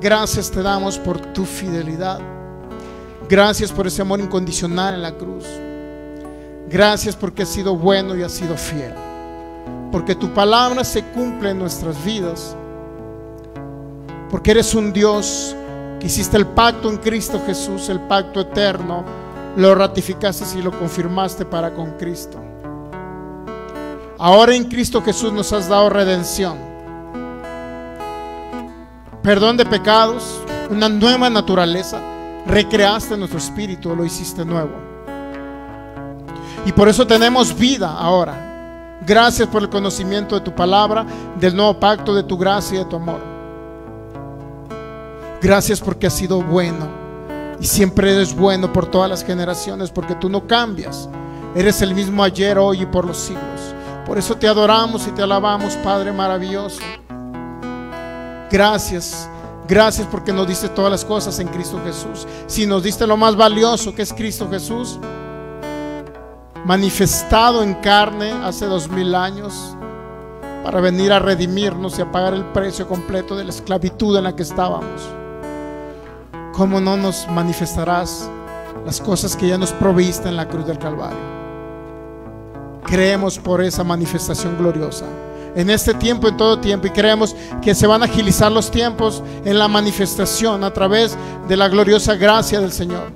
Gracias te damos por tu fidelidad. Gracias por ese amor incondicional en la cruz. Gracias porque has sido bueno y has sido fiel. Porque tu palabra se cumple en nuestras vidas. Porque eres un Dios que hiciste el pacto en Cristo Jesús, el pacto eterno, lo ratificaste y lo confirmaste para con Cristo. Ahora en Cristo Jesús nos has dado redención, perdón de pecados, una nueva naturaleza. Recreaste nuestro espíritu, lo hiciste nuevo. Y por eso tenemos vida ahora. Gracias por el conocimiento de tu palabra, del nuevo pacto, de tu gracia y de tu amor. Gracias porque has sido bueno y siempre eres bueno por todas las generaciones, porque tú no cambias. Eres el mismo ayer, hoy y por los siglos. Por eso te adoramos y te alabamos, Padre maravilloso. Gracias. Gracias porque nos diste todas las cosas en Cristo Jesús. Si nos diste lo más valioso, que es Cristo Jesús, manifestado en carne hace 2000 años, para venir a redimirnos y a pagar el precio completo de la esclavitud en la que estábamos. ¿Cómo no nos manifestarás las cosas que ya nos proviste en la cruz del Calvario? Creemos por esa manifestación gloriosa en este tiempo, en todo tiempo, y creemos que se van a agilizar los tiempos en la manifestación a través de la gloriosa gracia del Señor.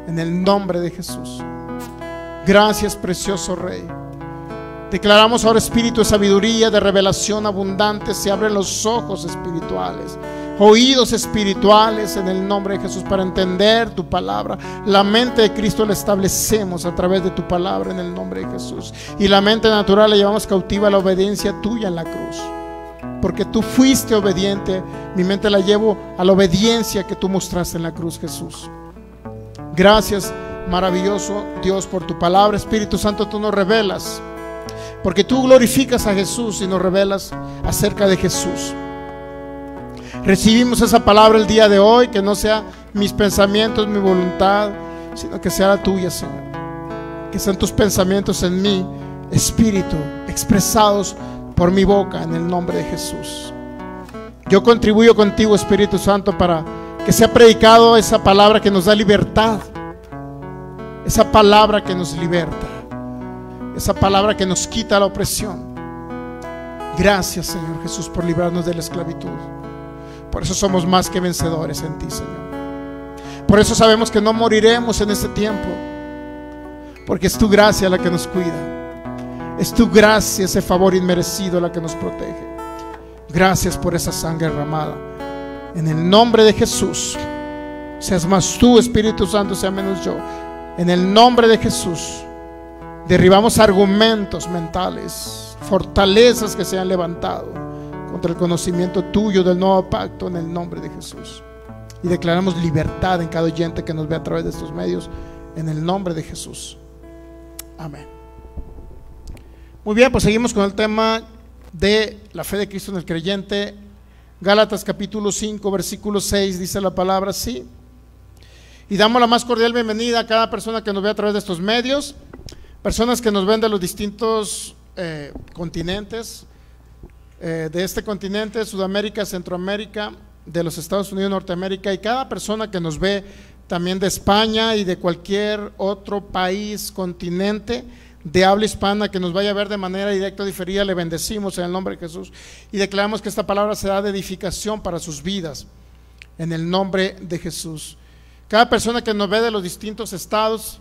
En el nombre de Jesús. Gracias, precioso Rey. Declaramos ahora espíritu de sabiduría, de revelación abundante. Se abren los ojos espirituales, oídos espirituales en el nombre de Jesús, para entender tu palabra. La mente de Cristo la establecemos a través de tu palabra en el nombre de Jesús. Y la mente natural la llevamos cautiva a la obediencia tuya en la cruz, porque tú fuiste obediente. Mi mente la llevo a la obediencia que tú mostraste en la cruz, Jesús. Gracias, maravilloso Dios, por tu palabra. Espíritu Santo, tú nos revelas, porque tú glorificas a Jesús y nos revelas acerca de Jesús. Recibimos esa palabra el día de hoy, que no sea mis pensamientos, mi voluntad, sino que sea la tuya, Señor. Que sean tus pensamientos en mí, Espíritu, expresados por mi boca en el nombre de Jesús. Yo contribuyo contigo, Espíritu Santo, para que sea predicado esa palabra que nos da libertad, esa palabra que nos liberta, esa palabra que nos quita la opresión. Gracias, Señor Jesús, por librarnos de la esclavitud. Por eso somos más que vencedores en ti, Señor. Por eso sabemos que no moriremos en este tiempo, porque es tu gracia la que nos cuida. Es tu gracia, ese favor inmerecido, la que nos protege. Gracias por esa sangre derramada. En el nombre de Jesús, seas más tú, Espíritu Santo, sea menos yo. En el nombre de Jesús, derribamos argumentos mentales, fortalezas que se han levantado contra el conocimiento tuyo del nuevo pacto, en el nombre de Jesús. Y declaramos libertad en cada oyente que nos ve a través de estos medios, en el nombre de Jesús. Amén. Muy bien, pues seguimos con el tema de la fe de Cristo en el creyente. Gálatas capítulo 5, versículo 6, dice la palabra así. Y damos la más cordial bienvenida a cada persona que nos ve a través de estos medios, personas que nos ven de los distintos continentes, de este continente, Sudamérica, Centroamérica, de los Estados Unidos, Norteamérica, y cada persona que nos ve también de España y de cualquier otro país, continente de habla hispana que nos vaya a ver de manera directa o diferida. Le bendecimos en el nombre de Jesús y declaramos que esta palabra será de edificación para sus vidas en el nombre de Jesús. Cada persona que nos ve de los distintos estados,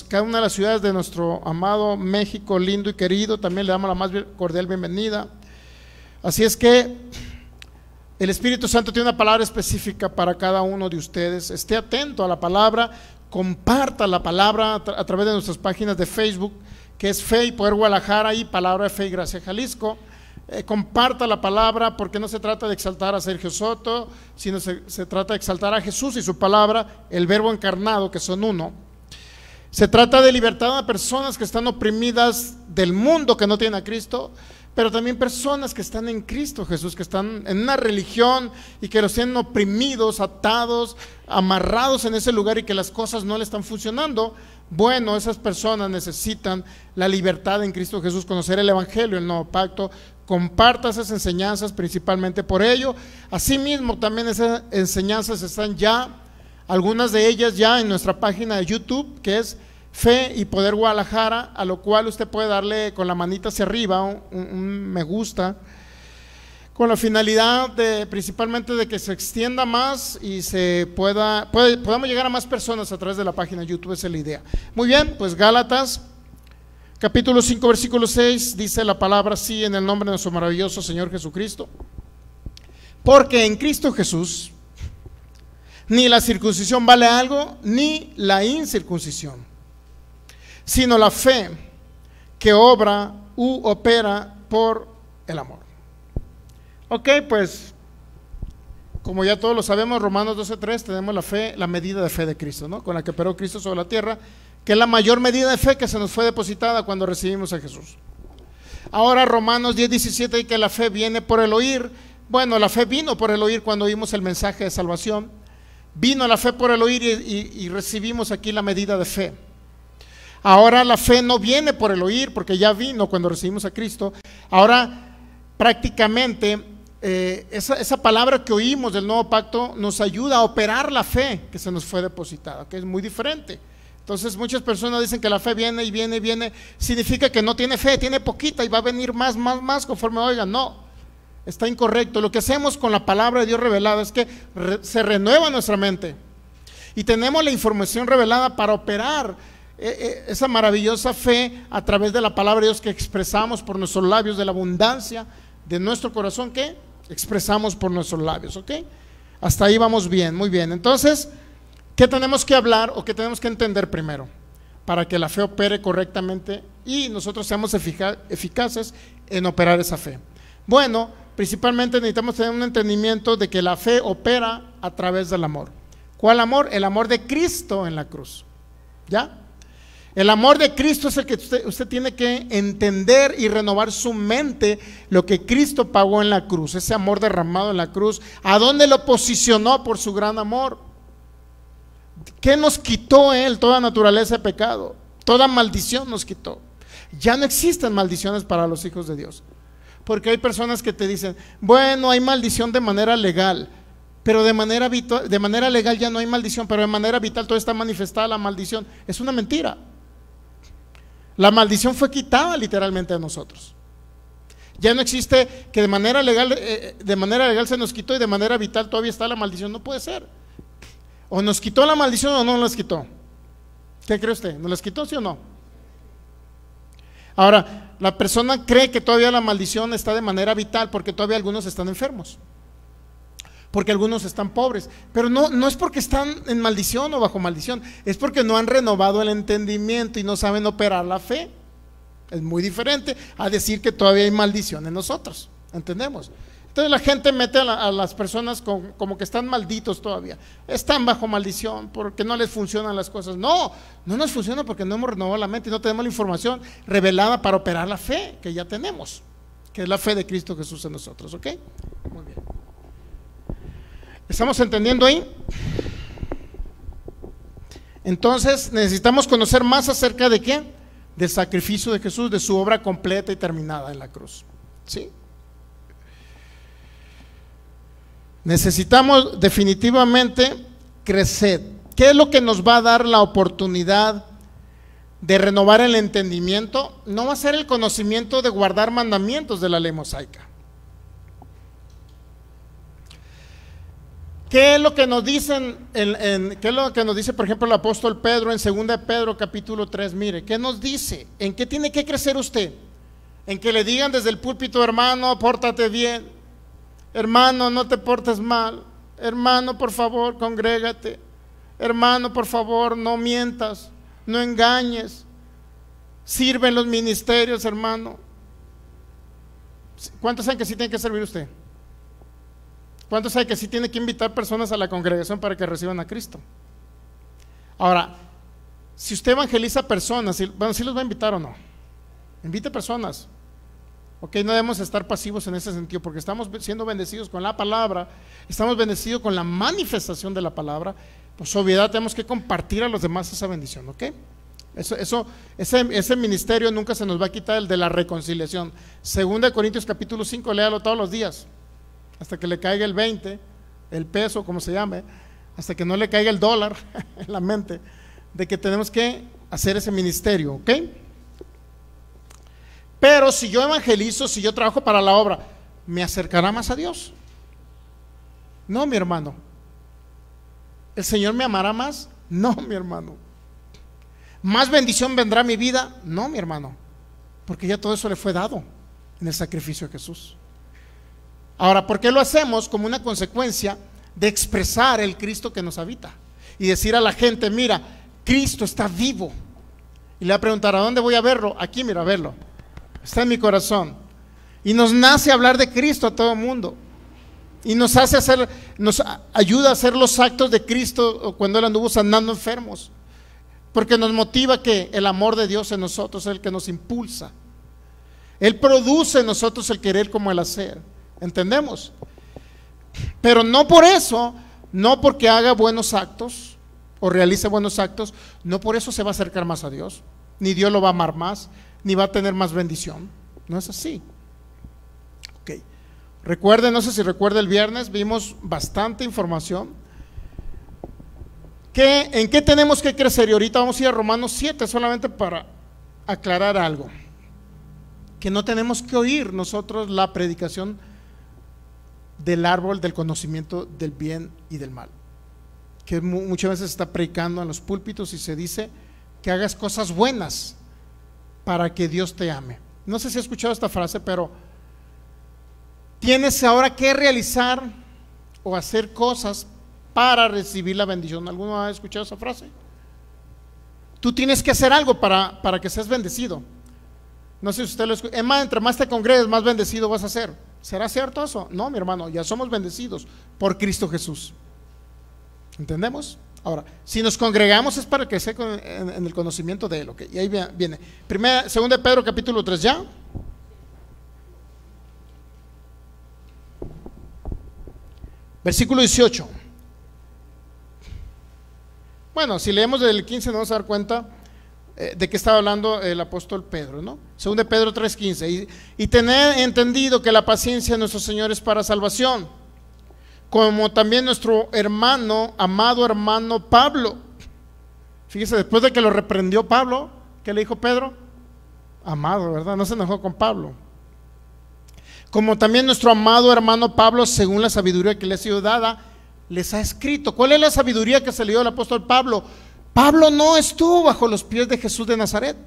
cada una de las ciudades de nuestro amado México lindo y querido, también le damos la más cordial bienvenida. Así es que el Espíritu Santo tiene una palabra específica para cada uno de ustedes. Esté atento a la palabra, comparta la palabra a través de nuestras páginas de Facebook, que es Fe y Poder Guadalajara y Palabra de Fe y Gracia Jalisco. Comparta la palabra, porque no se trata de exaltar a Sergio Soto, sino se trata de exaltar a Jesús y su palabra, el Verbo encarnado, que son uno. Se trata de libertad a personas que están oprimidas del mundo, que no tienen a Cristo, pero también personas que están en Cristo Jesús, que están en una religión y que los tienen oprimidos, atados, amarrados en ese lugar y que las cosas no le están funcionando. Bueno, esas personas necesitan la libertad en Cristo Jesús, conocer el Evangelio, el nuevo pacto, comparta esas enseñanzas principalmente por ello. Asimismo, también esas enseñanzas están ya, algunas de ellas ya en nuestra página de YouTube, que es Fe y Poder Guadalajara, a lo cual usted puede darle con la manita hacia arriba un me gusta, con la finalidad de, principalmente, de que se extienda más y podamos llegar a más personas a través de la página de YouTube. Esa es la idea. Muy bien, pues Gálatas capítulo 5 versículo 6 dice la palabra así: en el nombre de nuestro maravilloso Señor Jesucristo, porque en Cristo Jesús ni la circuncisión vale algo, ni la incircuncisión, sino la fe que obra u opera por el amor. Ok, pues como ya todos lo sabemos, Romanos 12:3, tenemos la fe, la medida de fe de Cristo, ¿no? Con la que operó Cristo sobre la tierra, que es la mayor medida de fe que se nos fue depositada cuando recibimos a Jesús. Ahora Romanos 10:17 dice que la fe viene por el oír. Bueno, la fe vino por el oír cuando oímos el mensaje de salvación. Vino la fe por el oír y recibimos aquí la medida de fe. Ahora la fe no viene por el oír, porque ya vino cuando recibimos a Cristo. Ahora prácticamente esa palabra que oímos del nuevo pacto nos ayuda a operar la fe que se nos fue depositada, que es muy diferente. Entonces muchas personas dicen que la fe viene y viene y viene, significa que no tiene fe, tiene poquita y va a venir más conforme oigan. No, está incorrecto. Lo que hacemos con la palabra de Dios revelada es que se renueva nuestra mente y tenemos la información revelada para operar esa maravillosa fe a través de la palabra de Dios que expresamos por nuestros labios, de la abundancia de nuestro corazón que expresamos por nuestros labios. ¿Ok? Hasta ahí vamos bien, muy bien. Entonces, ¿qué tenemos que hablar o qué tenemos que entender primero para que la fe opere correctamente y nosotros seamos eficaces en operar esa fe? Bueno, principalmente necesitamos tener un entendimiento de que la fe opera a través del amor. ¿Cuál amor? El amor de Cristo en la cruz. ¿Ya? El amor de Cristo es el que usted tiene que entender y renovar su mente, lo que Cristo pagó en la cruz, ese amor derramado en la cruz. ¿A dónde lo posicionó por su gran amor? ¿Qué nos quitó Él? Toda naturaleza de pecado, toda maldición nos quitó. Ya no existen maldiciones para los hijos de Dios, porque hay personas que te dicen, bueno, hay maldición de manera legal, pero de manera legal ya no hay maldición, pero de manera vital todavía está manifestada la maldición. Es una mentira. La maldición fue quitada literalmente de nosotros. Ya no existe que de manera legal se nos quitó y de manera vital todavía está la maldición. No puede ser. O nos quitó la maldición o no nos quitó. ¿Qué cree usted? ¿Nos las quitó, sí o no? Ahora, la persona cree que todavía la maldición está de manera vital porque todavía algunos están enfermos, porque algunos están pobres, pero no es porque están en maldición o bajo maldición, es porque no han renovado el entendimiento y no saben operar la fe. Es muy diferente a decir que todavía hay maldición en nosotros, ¿entendemos? Entonces la gente mete a las personas como que están malditos todavía, están bajo maldición porque no les funcionan las cosas. No nos funciona porque no hemos renovado la mente y no tenemos la información revelada para operar la fe que ya tenemos, que es la fe de Cristo Jesús en nosotros. ¿Ok? Muy bien. ¿Estamos entendiendo ahí? Entonces necesitamos conocer más acerca de qué, del sacrificio de Jesús, de su obra completa y terminada en la cruz. ¿Sí? Necesitamos definitivamente crecer. ¿Qué es lo que nos va a dar la oportunidad de renovar el entendimiento? No va a ser el conocimiento de guardar mandamientos de la ley mosaica. ¿Qué es lo que nos dicen qué es lo que nos dice, por ejemplo, el apóstol Pedro en 2 de Pedro capítulo 3? Mire, ¿qué nos dice? ¿En qué tiene que crecer usted? En que le digan desde el púlpito, hermano, pórtate bien, hermano, no te portes mal, hermano, por favor, congrégate, hermano, por favor, no mientas, no engañes, sirve en los ministerios, hermano. ¿Cuántos saben que sí tiene que servir usted? ¿Cuántos saben que sí tiene que invitar personas a la congregación para que reciban a Cristo? Ahora, si usted evangeliza personas, bueno, ¿sí los va a invitar o no? Invite personas. Ok, no debemos estar pasivos en ese sentido, porque estamos siendo bendecidos con la palabra, estamos bendecidos con la manifestación de la palabra. Por su obviedad tenemos que compartir a los demás esa bendición. Ok, Ese ministerio nunca se nos va a quitar, el de la reconciliación. 2 Corintios capítulo 5, léalo todos los días, hasta que le caiga el 20, el peso, como se llame, hasta que no le caiga el dólar en la mente, de que tenemos que hacer ese ministerio, ¿ok? Pero si yo evangelizo, si yo trabajo para la obra, ¿me acercará más a Dios? No, mi hermano. ¿El Señor me amará más? No, mi hermano. ¿Más bendición vendrá a mi vida? No, mi hermano, porque ya todo eso le fue dado en el sacrificio de Jesús. Ahora, ¿por qué lo hacemos? Como una consecuencia de expresar el Cristo que nos habita y decir a la gente: mira, Cristo está vivo. Y le va a preguntar: ¿a dónde voy a verlo? Aquí, mira, a verlo, está en mi corazón. Y nos nace hablar de Cristo a todo el mundo, y nos ayuda a hacer los actos de Cristo cuando Él anduvo sanando enfermos, porque nos motiva que el amor de Dios en nosotros es el que nos impulsa. Él produce en nosotros el querer como el hacer. ¿Entendemos? Pero no por eso, no porque haga buenos actos o realice buenos actos, no por eso se va a acercar más a Dios, ni Dios lo va a amar más, ni va a tener más bendición. No es así. Ok. Recuerden, no sé si recuerda, el viernes vimos bastante información. ¿En qué tenemos que crecer? Y ahorita vamos a ir a Romanos 7, solamente para aclarar algo. Que no tenemos que oír nosotros la predicación del árbol del conocimiento del bien y del mal, que muchas veces se está predicando en los púlpitos y se dice que hagas cosas buenas para que Dios te ame. No sé si has escuchado esta frase, pero tienes ahora que realizar o hacer cosas para recibir la bendición. ¿Alguno ha escuchado esa frase? Tú tienes que hacer algo para que seas bendecido. No sé si usted lo escucha. Entre más te congregues, más bendecido vas a ser. ¿Será cierto eso? No, mi hermano, ya somos bendecidos por Cristo Jesús. ¿Entendemos? Ahora, si nos congregamos es para crecer en el conocimiento de Él, ¿ok? Y ahí viene. 2 Pedro capítulo 3 ya. Versículo 18. Bueno, si leemos desde el 15 nos vamos a dar cuenta de que estaba hablando el apóstol Pedro, ¿no? 2 Pedro 3:15. Y tened entendido que la paciencia de nuestro Señor es para salvación, como también nuestro hermano, amado hermano Pablo. Fíjese, después de que lo reprendió Pablo, ¿qué le dijo Pedro? Amado, ¿verdad? No se enojó con Pablo. Como también nuestro amado hermano Pablo, según la sabiduría que le ha sido dada, les ha escrito. ¿Cuál es la sabiduría que se le dio al apóstol Pablo? Pablo no estuvo bajo los pies de Jesús de Nazaret.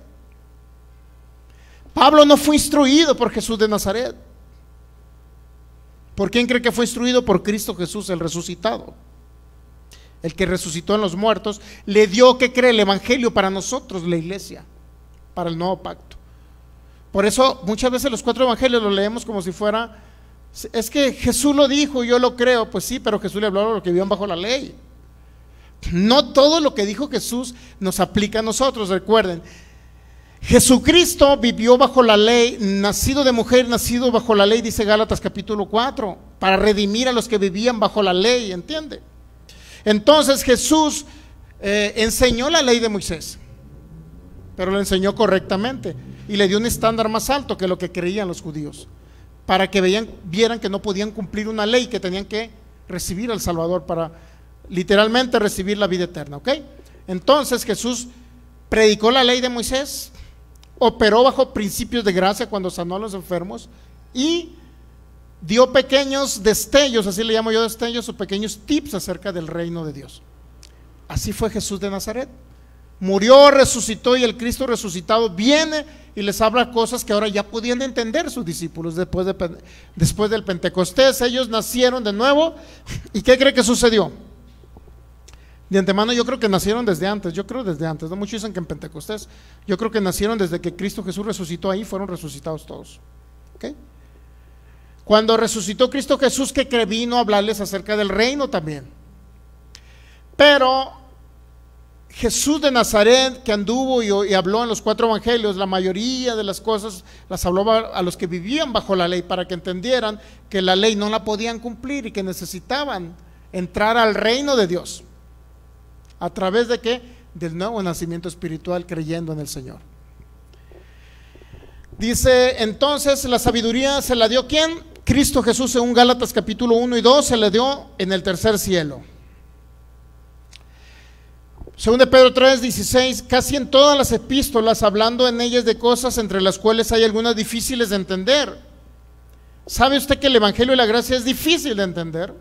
Pablo no fue instruido por Jesús de Nazaret. ¿Por quién cree que fue instruido? Por Cristo Jesús, el resucitado, el que resucitó en los muertos. Le dio, ¿qué cree? El evangelio para nosotros, la iglesia, para el nuevo pacto. Por eso muchas veces los 4 evangelios los leemos como si fuera, es que Jesús lo dijo y yo lo creo. Pues sí, pero Jesús le habló a los que vivían bajo la ley. No todo lo que dijo Jesús nos aplica a nosotros. Recuerden, Jesucristo vivió bajo la ley, nacido de mujer, nacido bajo la ley, dice Gálatas capítulo 4, para redimir a los que vivían bajo la ley, ¿entiende? Entonces Jesús enseñó la ley de Moisés, pero lo enseñó correctamente y le dio un estándar más alto que lo que creían los judíos, para que vieran que no podían cumplir una ley, que tenían que recibir al Salvador para literalmente recibir la vida eterna, ¿ok? Entonces Jesús predicó la ley de Moisés, operó bajo principios de gracia cuando sanó a los enfermos y dio pequeños destellos, así le llamo yo destellos, o pequeños tips acerca del reino de Dios. Así fue Jesús de Nazaret. Murió, resucitó, y el Cristo resucitado viene y les habla cosas que ahora ya podían entender sus discípulos después del Pentecostés. Ellos nacieron de nuevo. ¿Y qué cree que sucedió? De antemano yo creo que nacieron desde antes. Yo creo desde antes, ¿no? Muchos dicen que en Pentecostés. Yo creo que nacieron desde que Cristo Jesús resucitó. Ahí fueron resucitados todos, ¿ok? Cuando resucitó Cristo Jesús, que vino a hablarles acerca del reino también. Pero Jesús de Nazaret, que anduvo y habló en los 4 evangelios, la mayoría de las cosas las habló a los que vivían bajo la ley, para que entendieran que la ley no la podían cumplir y que necesitaban entrar al reino de Dios. ¿A través de qué? del nuevo nacimiento espiritual creyendo en el Señor. Dice entonces, la sabiduría se la dio ¿quién? Cristo Jesús, según Gálatas capítulo 1 y 2, se le dio en el tercer cielo. Según de Pedro 3:16, casi en todas las epístolas, hablando en ellas de cosas entre las cuales hay algunas difíciles de entender. ¿Sabe usted que el Evangelio de la Gracia es difícil de entender?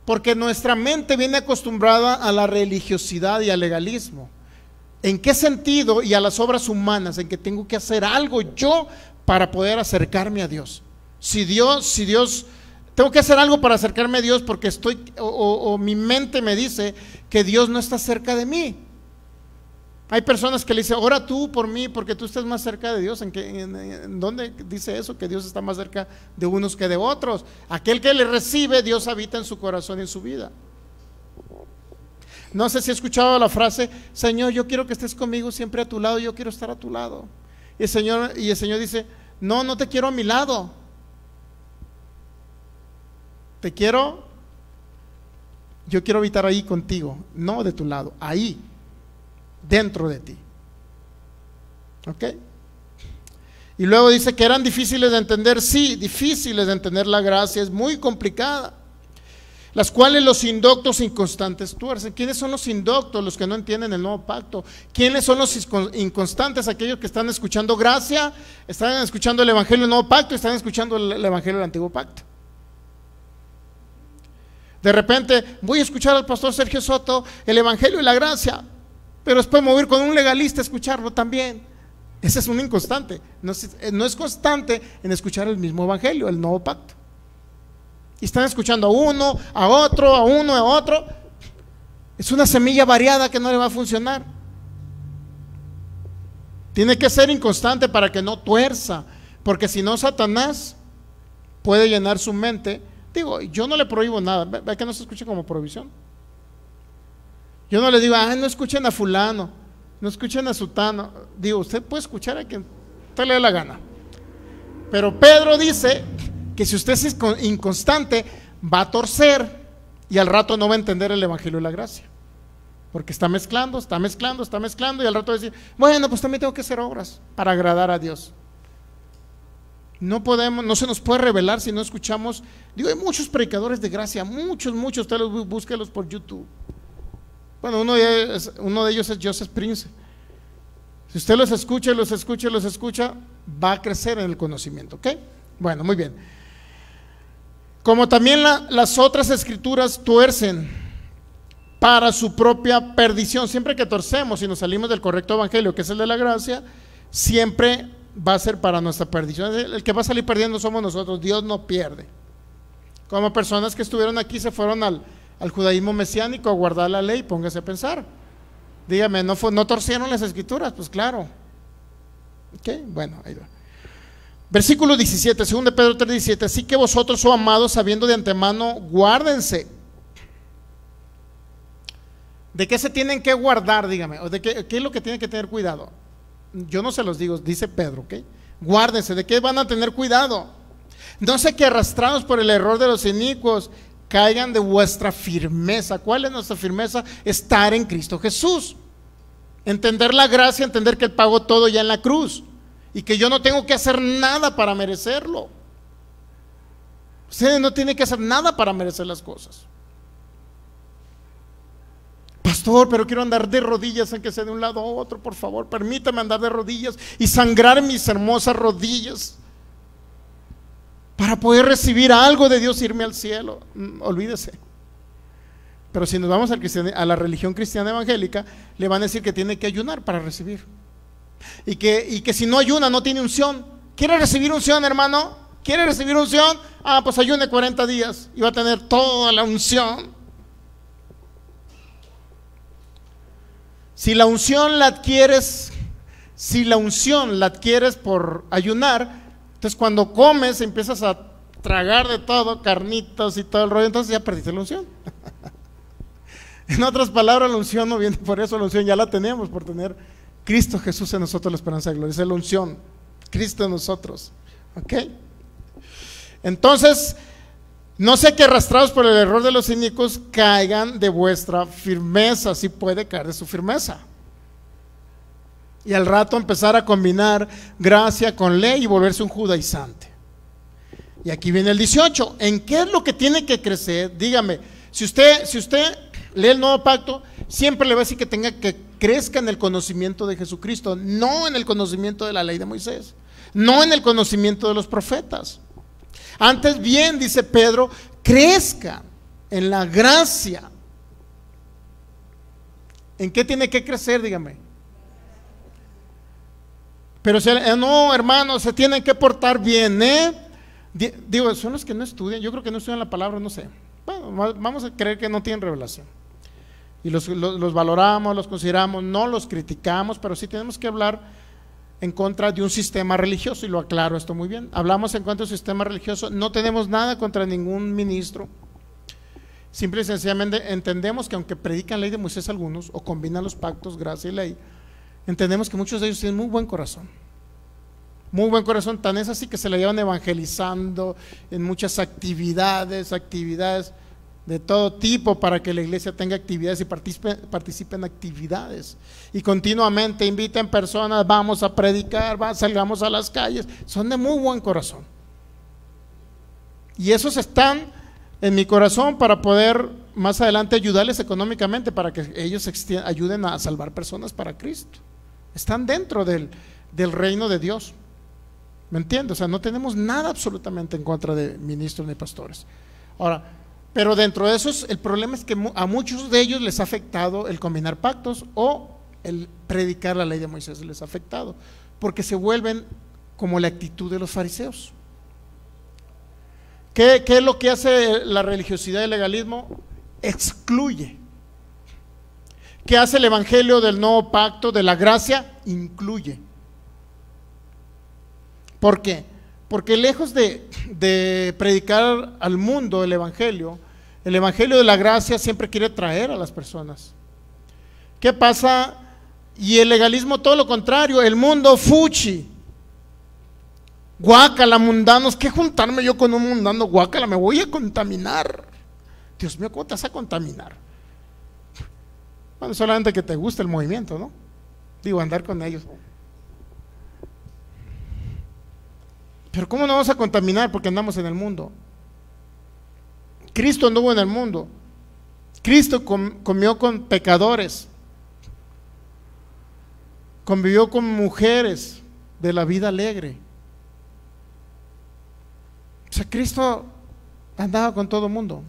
Porque nuestra mente viene acostumbrada a la religiosidad y al legalismo. ¿En qué sentido? Y a las obras humanas, en que tengo que hacer algo yo para poder acercarme a Dios. Si Dios, tengo que hacer algo para acercarme a Dios porque mi mente me dice que Dios no está cerca de mí. Hay personas que le dicen, ora tú por mí porque tú estás más cerca de Dios. ¿En dónde dice eso? Que Dios está más cerca de unos que de otros. Aquel que le recibe, Dios habita en su corazón y en su vida. No sé si he escuchado la frase, Señor, yo quiero que estés conmigo siempre a tu lado, yo quiero estar a tu lado. Y el Señor dice, no te quiero a mi lado. Yo quiero habitar ahí contigo, no de tu lado, ahí, dentro de ti. ¿Ok? Y luego dice que eran difíciles de entender, sí, difíciles de entender la gracia, es muy complicada. Las cuales los indoctos inconstantes tuercen. ¿Quiénes son los indoctos? Los que no entienden el nuevo pacto. ¿Quiénes son los inconstantes? Aquellos que están escuchando gracia, están escuchando el Evangelio del nuevo pacto, están escuchando el Evangelio del antiguo pacto. De repente voy a escuchar al pastor Sergio Soto el Evangelio y la gracia, pero después me voy a ir con un legalista a escucharlo también. Ese es un inconstante. No es constante en escuchar el mismo Evangelio, el nuevo pacto. Y están escuchando a uno, a otro, a uno, a otro. Es una semilla variada que no le va a funcionar. Tiene que ser inconstante para que no tuerza, porque si no, Satanás puede llenar su mente. Digo, yo no le prohíbo nada. ¿Ve que no se escucha como prohibición? Yo no le digo, no escuchen a fulano, no escuchen a sutano. Digo, usted puede escuchar a quien usted le dé la gana. Pero Pedro dice que si usted es inconstante, va a torcer y al rato no va a entender el Evangelio de la Gracia. Porque está mezclando y al rato va a decir, bueno, pues también tengo que hacer obras para agradar a Dios. No se nos puede revelar si no escuchamos. Digo, hay muchos predicadores de gracia, muchos, usted búsquelos por YouTube. Bueno, uno de ellos es Joseph Prince. Si usted los escucha, va a crecer en el conocimiento, ¿ok? Bueno, muy bien. Como también las otras escrituras tuercen para su propia perdición. Siempre que torcemos y nos salimos del correcto evangelio, que es el de la gracia, siempre va a ser para nuestra perdición. El que va a salir perdiendo somos nosotros. Dios no pierde. Como personas que estuvieron aquí se fueron al judaísmo mesiánico a guardar la ley, póngase a pensar. Dígame, ¿no torcieron las escrituras? Pues claro. Ok, bueno, ahí va. Versículo 17, 2 de Pedro 3:17. Así que vosotros, oh amados, sabiendo de antemano, guárdense. ¿De qué se tienen que guardar? Dígame, ¿o de qué es lo que tienen que tener cuidado? Yo no se los digo, dice Pedro, ¿ok? Guárdense, ¿de qué van a tener cuidado? No sé que arrastrados por el error de los inicuos caigan de vuestra firmeza. ¿Cuál es nuestra firmeza? Estar en Cristo Jesús. Entender la gracia, entender que Él pagó todo ya en la cruz y que yo no tengo que hacer nada para merecerlo. Usted no tiene que hacer nada para merecer las cosas. Pastor, pero quiero andar de rodillas, aunque sea de un lado a otro, por favor, permítame andar de rodillas y sangrar mis hermosas rodillas para poder recibir algo de Dios e irme al cielo. Olvídese. Pero si nos vamos a la religión cristiana evangélica, le van a decir que tiene que ayunar para recibir. Y que si no ayuna, no tiene unción. ¿Quiere recibir unción, hermano? ¿Quiere recibir unción? Pues ayune 40 días y va a tener toda la unción. Si la unción la adquieres por ayunar, entonces cuando comes empiezas a tragar de todo, carnitas y todo el rollo, entonces ya perdiste la unción. En otras palabras, la unción no viene por eso, la unción ya la tenemos por tener Cristo Jesús en nosotros, la esperanza de gloria. Esa es la unción, Cristo en nosotros. ¿Ok? Entonces, No sé que arrastrados por el error de los inicuos caigan de vuestra firmeza, si puede caer de su firmeza. Y al rato empezar a combinar gracia con ley y volverse un judaizante. Y aquí viene el 18. ¿En qué es lo que tiene que crecer? Dígame, si usted lee el Nuevo Pacto, siempre le va a decir que crezca en el conocimiento de Jesucristo, no en el conocimiento de la ley de Moisés, no en el conocimiento de los profetas. Antes bien, dice Pedro, crezca en la gracia. ¿En qué tiene que crecer? Dígame. Pero no, hermanos, se tienen que portar bien, Digo, son los que no estudian, yo creo que no estudian la palabra, no sé. Bueno, vamos a creer que no tienen revelación. Y los valoramos, los consideramos, no los criticamos, pero sí tenemos que hablar en contra de un sistema religioso, y lo aclaro esto muy bien. Hablamos en contra de un sistema religioso, no tenemos nada contra ningún ministro. Simple y sencillamente entendemos que aunque predican ley de Moisés algunos, o combinan los pactos, gracia y ley, entendemos que muchos de ellos tienen muy buen corazón. Muy buen corazón, tan es así que se la llevan evangelizando en muchas actividades de todo tipo para que la iglesia tenga actividades y participe en actividades. Y continuamente inviten personas, vamos a predicar, salgamos a las calles. Son de muy buen corazón. Y esos están en mi corazón para poder más adelante ayudarles económicamente para que ellos ayuden a salvar personas para Cristo. Están dentro del reino de Dios. ¿Me entiendes? O sea, no tenemos nada absolutamente en contra de ministros ni pastores. Ahora, pero dentro de esos, el problema es que a muchos de ellos les ha afectado el combinar pactos o el predicar la ley de Moisés, les ha afectado, porque se vuelven como la actitud de los fariseos. ¿Qué es lo que hace la religiosidad y el legalismo? Excluye. ¿Qué hace el evangelio del nuevo pacto, de la gracia? Incluye. ¿Por qué? Porque lejos de predicar al mundo el evangelio de la gracia siempre quiere traer a las personas. ¿Qué pasa? Y el legalismo todo lo contrario, el mundo fuchi, guácala, mundanos. ¿Qué juntarme yo con un mundano? Guácala, me voy a contaminar. Dios mío, ¿cómo te vas a contaminar? Bueno, solamente que te guste el movimiento, ¿no? Digo, andar con ellos. Pero ¿cómo no vamos a contaminar? Porque andamos en el mundo. Cristo anduvo en el mundo. Cristo comió con pecadores, convivió con mujeres de la vida alegre. O sea, Cristo andaba con todo el mundo,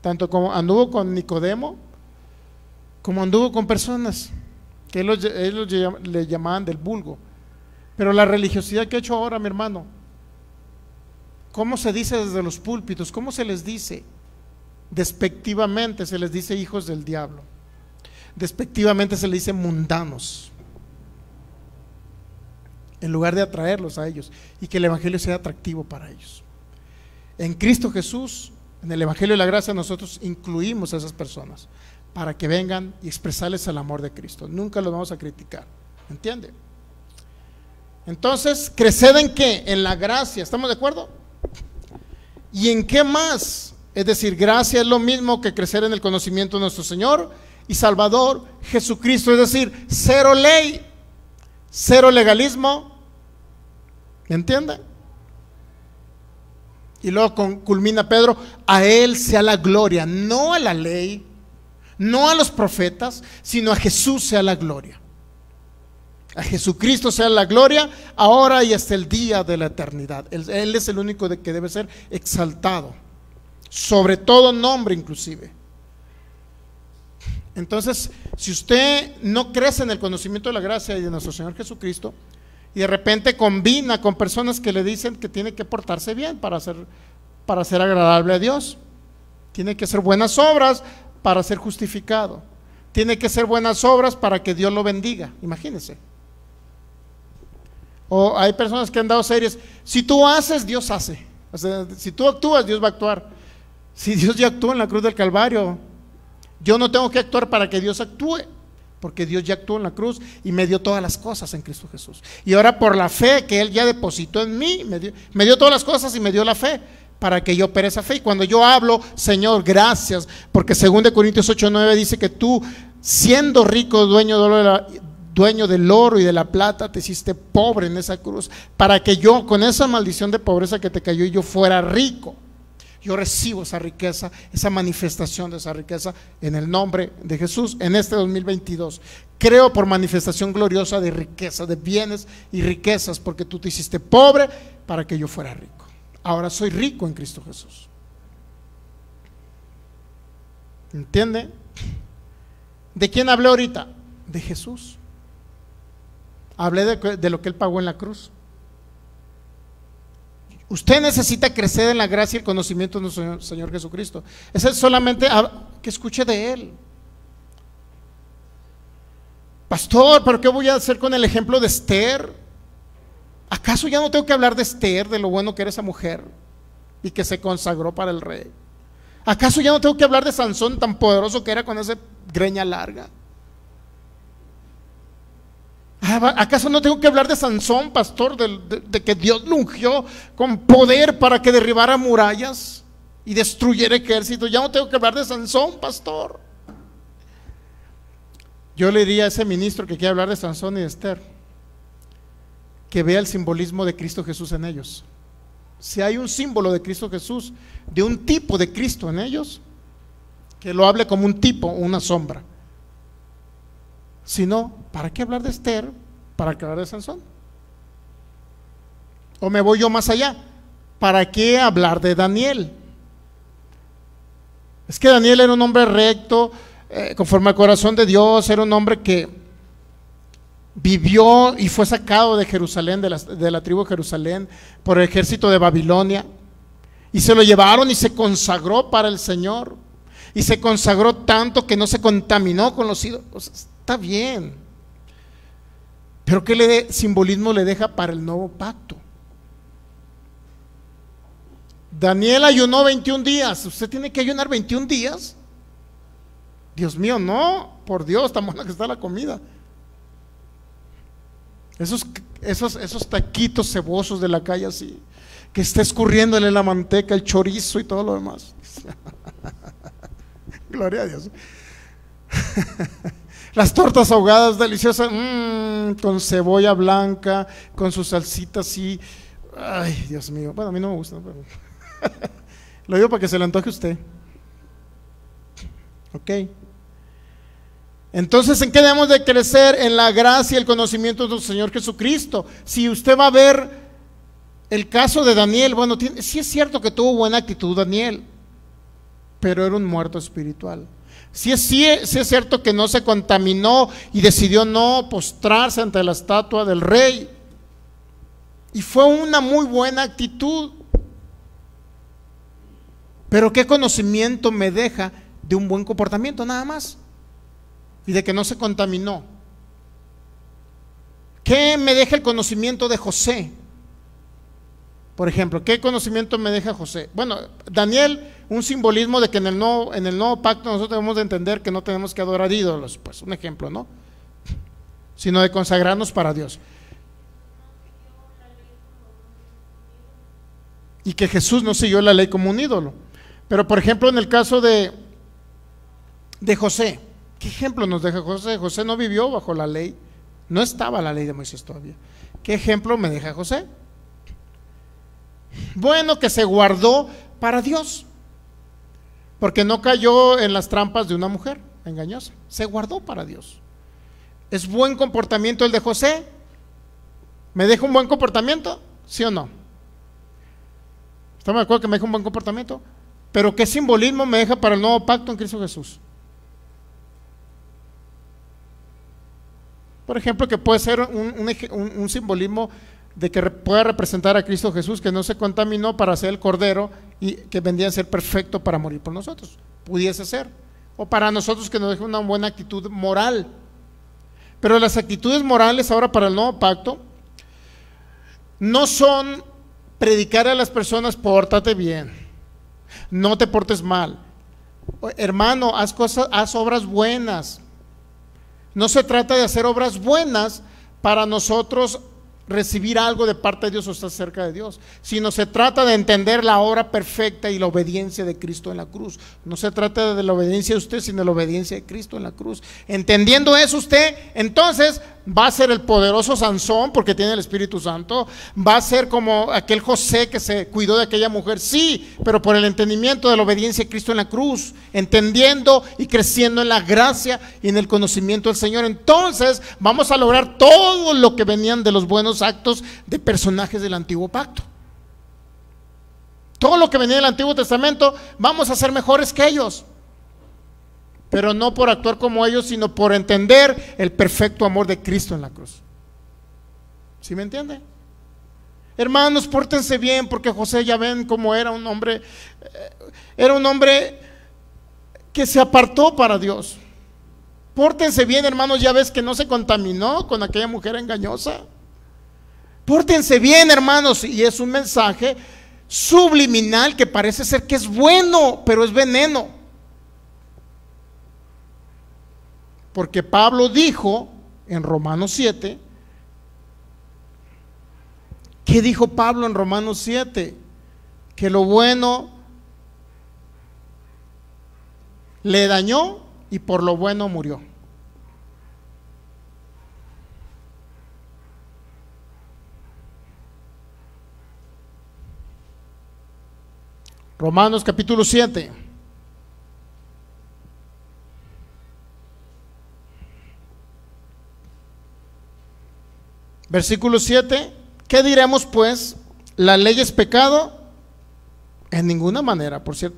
tanto como anduvo con Nicodemo, como anduvo con personas que ellos le llamaban del vulgo. Pero la religiosidad que ha hecho ahora, mi hermano, ¿cómo se dice desde los púlpitos? ¿Cómo se les dice? Despectivamente se les dice hijos del diablo. Despectivamente se les dice mundanos, en lugar de atraerlos a ellos y que el evangelio sea atractivo para ellos. En Cristo Jesús, en el evangelio de la gracia, nosotros incluimos a esas personas para que vengan y expresarles el amor de Cristo. Nunca los vamos a criticar, ¿entiende? Entonces, ¿creced en qué? En la gracia, ¿estamos de acuerdo? ¿Y en qué más? Es decir, gracia es lo mismo que crecer en el conocimiento de nuestro Señor y Salvador Jesucristo. Es decir, cero ley, cero legalismo. ¿Me entienden? Y luego culmina Pedro: a Él sea la gloria, no a la ley, no a los profetas, sino a Jesús sea la gloria. A Jesucristo sea la gloria, ahora y hasta el día de la eternidad. Él es el único que debe ser exaltado, sobre todo nombre inclusive. Entonces, si usted no crece en el conocimiento de la gracia y de nuestro Señor Jesucristo, y de repente combina con personas que le dicen que tiene que portarse bien para ser agradable a Dios, tiene que hacer buenas obras para ser justificado, tiene que hacer buenas obras para que Dios lo bendiga, imagínense. O hay personas que han dado series: si tú haces, Dios hace. O sea, si tú actúas, Dios va a actuar. Si Dios ya actuó en la cruz del Calvario, yo no tengo que actuar para que Dios actúe, porque Dios ya actuó en la cruz y me dio todas las cosas en Cristo Jesús. Y ahora por la fe que Él ya depositó en mí, me dio todas las cosas y me dio la fe para que yo opere esa fe. Y cuando yo hablo, Señor, gracias, porque 2 Corintios 8:9 dice que tú, siendo rico, dueño del oro y de la plata, te hiciste pobre en esa cruz, para que yo, con esa maldición de pobreza que te cayó, y yo fuera rico. Yo recibo esa riqueza, esa manifestación de esa riqueza en el nombre de Jesús en este 2022. Creo por manifestación gloriosa de riqueza, de bienes y riquezas, porque tú te hiciste pobre para que yo fuera rico. Ahora soy rico en Cristo Jesús. ¿Entiende? ¿De quién hablé ahorita? De Jesús. Hablé de lo que Él pagó en la cruz. Usted necesita crecer en la gracia y el conocimiento de nuestro Señor Jesucristo. Eso es solamente que escuche de Él. Pastor, ¿pero qué voy a hacer con el ejemplo de Esther? ¿Acaso ya no tengo que hablar de Esther, de lo bueno que era esa mujer y que se consagró para el rey? ¿Acaso ya no tengo que hablar de Sansón, tan poderoso que era con esa greña larga? ¿Acaso no tengo que hablar de Sansón, pastor, de que Dios lo ungió con poder para que derribara murallas y destruyera ejércitos? Ya no tengo que hablar de Sansón, pastor. Yo le diría a ese ministro que quiere hablar de Sansón y de Esther, que vea el simbolismo de Cristo Jesús en ellos. Si hay un símbolo de Cristo Jesús, de un tipo de Cristo en ellos, que lo hable como un tipo, una sombra. Si no, ¿para qué hablar de Esther? ¿Para qué hablar de Sansón? ¿O me voy yo más allá? ¿Para qué hablar de Daniel? Es que Daniel era un hombre recto, conforme al corazón de Dios, era un hombre que vivió y fue sacado de Jerusalén, de la tribu de Jerusalén, por el ejército de Babilonia, y se lo llevaron y se consagró para el Señor, y se consagró tanto que no se contaminó con los ídolos. Está bien, pero ¿qué simbolismo le deja para el nuevo pacto? Daniel ayunó 21 días. ¿Usted tiene que ayunar 21 días? Dios mío, no, por Dios, tan buena que está la comida. Esos taquitos cebosos de la calle así, que está escurriéndole la manteca, el chorizo y todo lo demás. Gloria a Dios. Las tortas ahogadas deliciosas, con cebolla blanca, con su salsita así. Ay, Dios mío. Bueno, a mí no me gusta, pero lo digo para que se le antoje a usted. Ok. Entonces, ¿en qué debemos de crecer? En la gracia y el conocimiento de nuestro Señor Jesucristo. Si usted va a ver el caso de Daniel, bueno, sí es cierto que tuvo buena actitud Daniel, pero era un muerto espiritual. Sí es cierto que no se contaminó y decidió no postrarse ante la estatua del rey, y fue una muy buena actitud. Pero ¿qué conocimiento me deja de un buen comportamiento nada más? Y de que no se contaminó. ¿Qué me deja el conocimiento de José? Por ejemplo, ¿qué conocimiento me deja José? Bueno, Daniel, un simbolismo de que en el nuevo pacto nosotros debemos de entender que no tenemos que adorar ídolos, pues un ejemplo, ¿no? Sino de consagrarnos para Dios. Y que Jesús no siguió la ley como un ídolo. Pero por ejemplo, en el caso de José, ¿qué ejemplo nos deja José? José no vivió bajo la ley, no estaba la ley de Moisés todavía. ¿Qué ejemplo me deja José? Bueno, que se guardó para Dios, porque no cayó en las trampas de una mujer engañosa, se guardó para Dios. ¿Es buen comportamiento el de José? ¿Me deja un buen comportamiento? ¿Sí o no? ¿Estamos de acuerdo que me deja un buen comportamiento? Pero ¿qué simbolismo me deja para el nuevo pacto en Cristo Jesús? Por ejemplo, que puede ser un simbolismo de que pueda representar a Cristo Jesús, que no se contaminó para ser el cordero y que vendría a ser perfecto para morir por nosotros. Pudiese ser. O para nosotros, que nos deje una buena actitud moral. Pero las actitudes morales ahora para el nuevo pacto no son predicar a las personas: pórtate bien, no te portes mal, hermano, haz obras buenas. No se trata de hacer obras buenas para nosotros recibir algo de parte de Dios o estar cerca de Dios, sino se trata de entender la obra perfecta y la obediencia de Cristo en la cruz. No se trata de la obediencia de usted, sino de la obediencia de Cristo en la cruz. Entendiendo eso usted, entonces va a ser el poderoso Sansón, porque tiene el Espíritu Santo. Va a ser como aquel José que se cuidó de aquella mujer, sí, pero por el entendimiento de la obediencia de Cristo en la cruz, entendiendo y creciendo en la gracia y en el conocimiento del Señor. Entonces vamos a lograr todo lo que venían de los buenos actos de personajes del antiguo pacto. Todo lo que venía del Antiguo Testamento, vamos a ser mejores que ellos, pero no por actuar como ellos, sino por entender el perfecto amor de Cristo en la cruz. ¿Sí me entiende? Hermanos, pórtense bien, porque José, ya ven cómo era un hombre que se apartó para Dios. Pórtense bien, hermanos, ya ves que no se contaminó con aquella mujer engañosa. Pórtense bien, hermanos, y es un mensaje subliminal que parece ser que es bueno, pero es veneno. Porque Pablo dijo en Romanos 7, ¿qué dijo Pablo en Romanos 7? Que lo bueno le dañó y por lo bueno murió. Romanos capítulo 7. Versículo 7. ¿Qué diremos pues? ¿La ley es pecado? En ninguna manera, por cierto.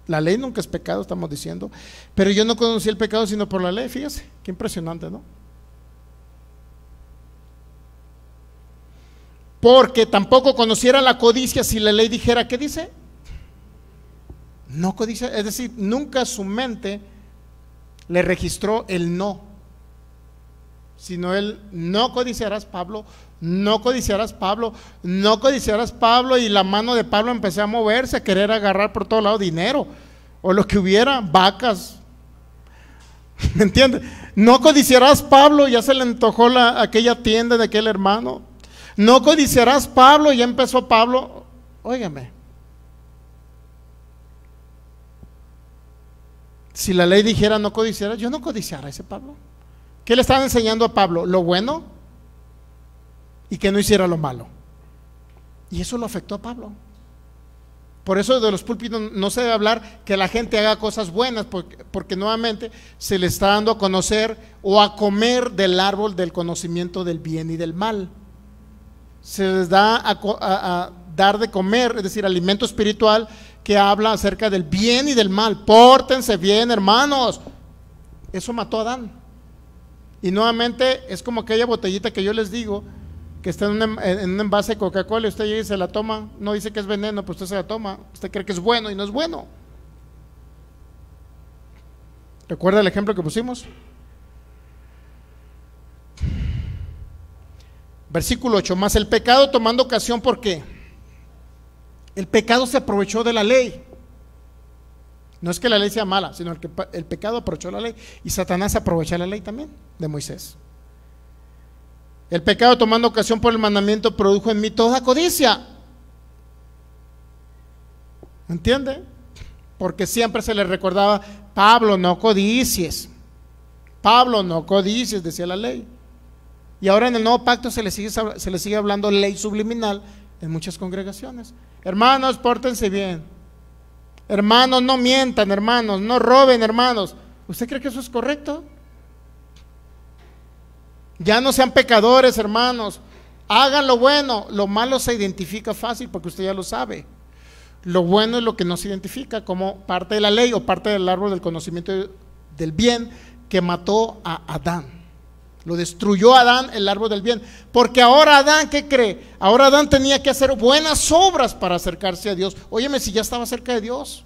La ley nunca es pecado, estamos diciendo. Pero yo no conocí el pecado sino por la ley. Fíjese, qué impresionante, ¿no? Porque tampoco conociera la codicia si la ley dijera, ¿qué dice? No codicia, es decir, nunca su mente le registró el no, sino el no codiciarás, Pablo, no codiciarás, Pablo, no codiciarás, Pablo, y la mano de Pablo empezó a moverse, a querer agarrar por todo lado dinero, o lo que hubiera, vacas, ¿me entiendes? No codiciarás, Pablo, ya se le antojó aquella tienda de aquel hermano, no codiciarás, Pablo, ya empezó Pablo, óigame. Si la ley dijera no codiciara, yo no codiciara, ese Pablo. ¿Qué le estaban enseñando a Pablo? Lo bueno y que no hiciera lo malo. Y eso lo afectó a Pablo. Por eso de los púlpitos no se debe hablar que la gente haga cosas buenas, porque nuevamente se le está dando a conocer o a comer del árbol del conocimiento del bien y del mal. Se les da a dar de comer, es decir, alimento espiritual que habla acerca del bien y del mal. Pórtense bien, hermanos. Eso mató a Adán. Y nuevamente es como aquella botellita que yo les digo, que está en un envase de Coca-Cola y usted llega y se la toma, no dice que es veneno, pues usted se la toma, usted cree que es bueno y no es bueno. ¿Recuerda el ejemplo que pusimos? Versículo 8, más el pecado tomando ocasión, ¿por qué? El pecado se aprovechó de la ley. No es que la ley sea mala, sino el pecado aprovechó la ley. Y Satanás aprovecha la ley también de Moisés. El pecado tomando ocasión por el mandamiento produjo en mí toda codicia. ¿Entiende? Porque siempre se le recordaba, Pablo, no codicies. Pablo, no codicies, decía la ley. Y ahora en el nuevo pacto se le sigue hablando ley subliminal en muchas congregaciones. Hermanos, pórtense bien. Hermanos, no mientan, hermanos, no roben, hermanos. ¿Usted cree que eso es correcto? Ya no sean pecadores, hermanos. Hagan lo bueno. Lo malo se identifica fácil porque usted ya lo sabe. Lo bueno es lo que no se identifica como parte de la ley o parte del árbol del conocimiento del bien que mató a Adán. Lo destruyó Adán, el árbol del bien. Porque ahora Adán, ¿qué cree? Ahora Adán tenía que hacer buenas obras para acercarse a Dios. Óyeme, si ya estaba cerca de Dios.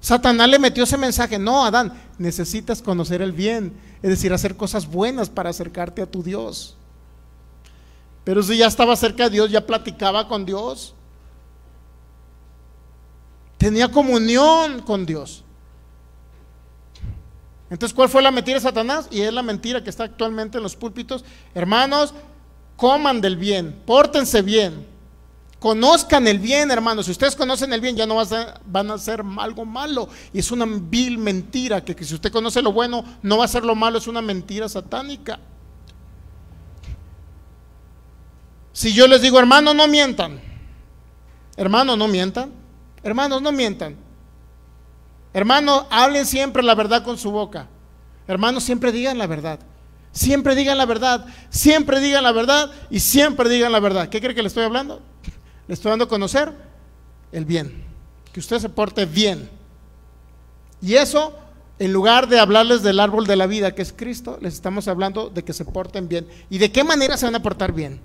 Satanás le metió ese mensaje. No, Adán, necesitas conocer el bien. Es decir, hacer cosas buenas para acercarte a tu Dios. Pero si ya estaba cerca de Dios, ya platicaba con Dios. Tenía comunión con Dios. Entonces, ¿cuál fue la mentira de Satanás? Y es la mentira que está actualmente en los púlpitos. Hermanos, coman del bien, pórtense bien, conozcan el bien, hermanos. Si ustedes conocen el bien, ya no van a hacer algo malo. Y es una vil mentira, que si usted conoce lo bueno, no va a hacer lo malo. Es una mentira satánica. Si yo les digo, hermanos, no mientan, hermanos, no mientan, hermanos, no mientan, hermanos, hablen siempre la verdad con su boca, hermanos, siempre digan la verdad, siempre digan la verdad, siempre digan la verdad y siempre digan la verdad. ¿Qué cree que le estoy hablando? Le estoy dando a conocer el bien, que usted se porte bien. Y eso, en lugar de hablarles del árbol de la vida, que es Cristo, les estamos hablando de que se porten bien. ¿Y de qué manera se van a portar bien?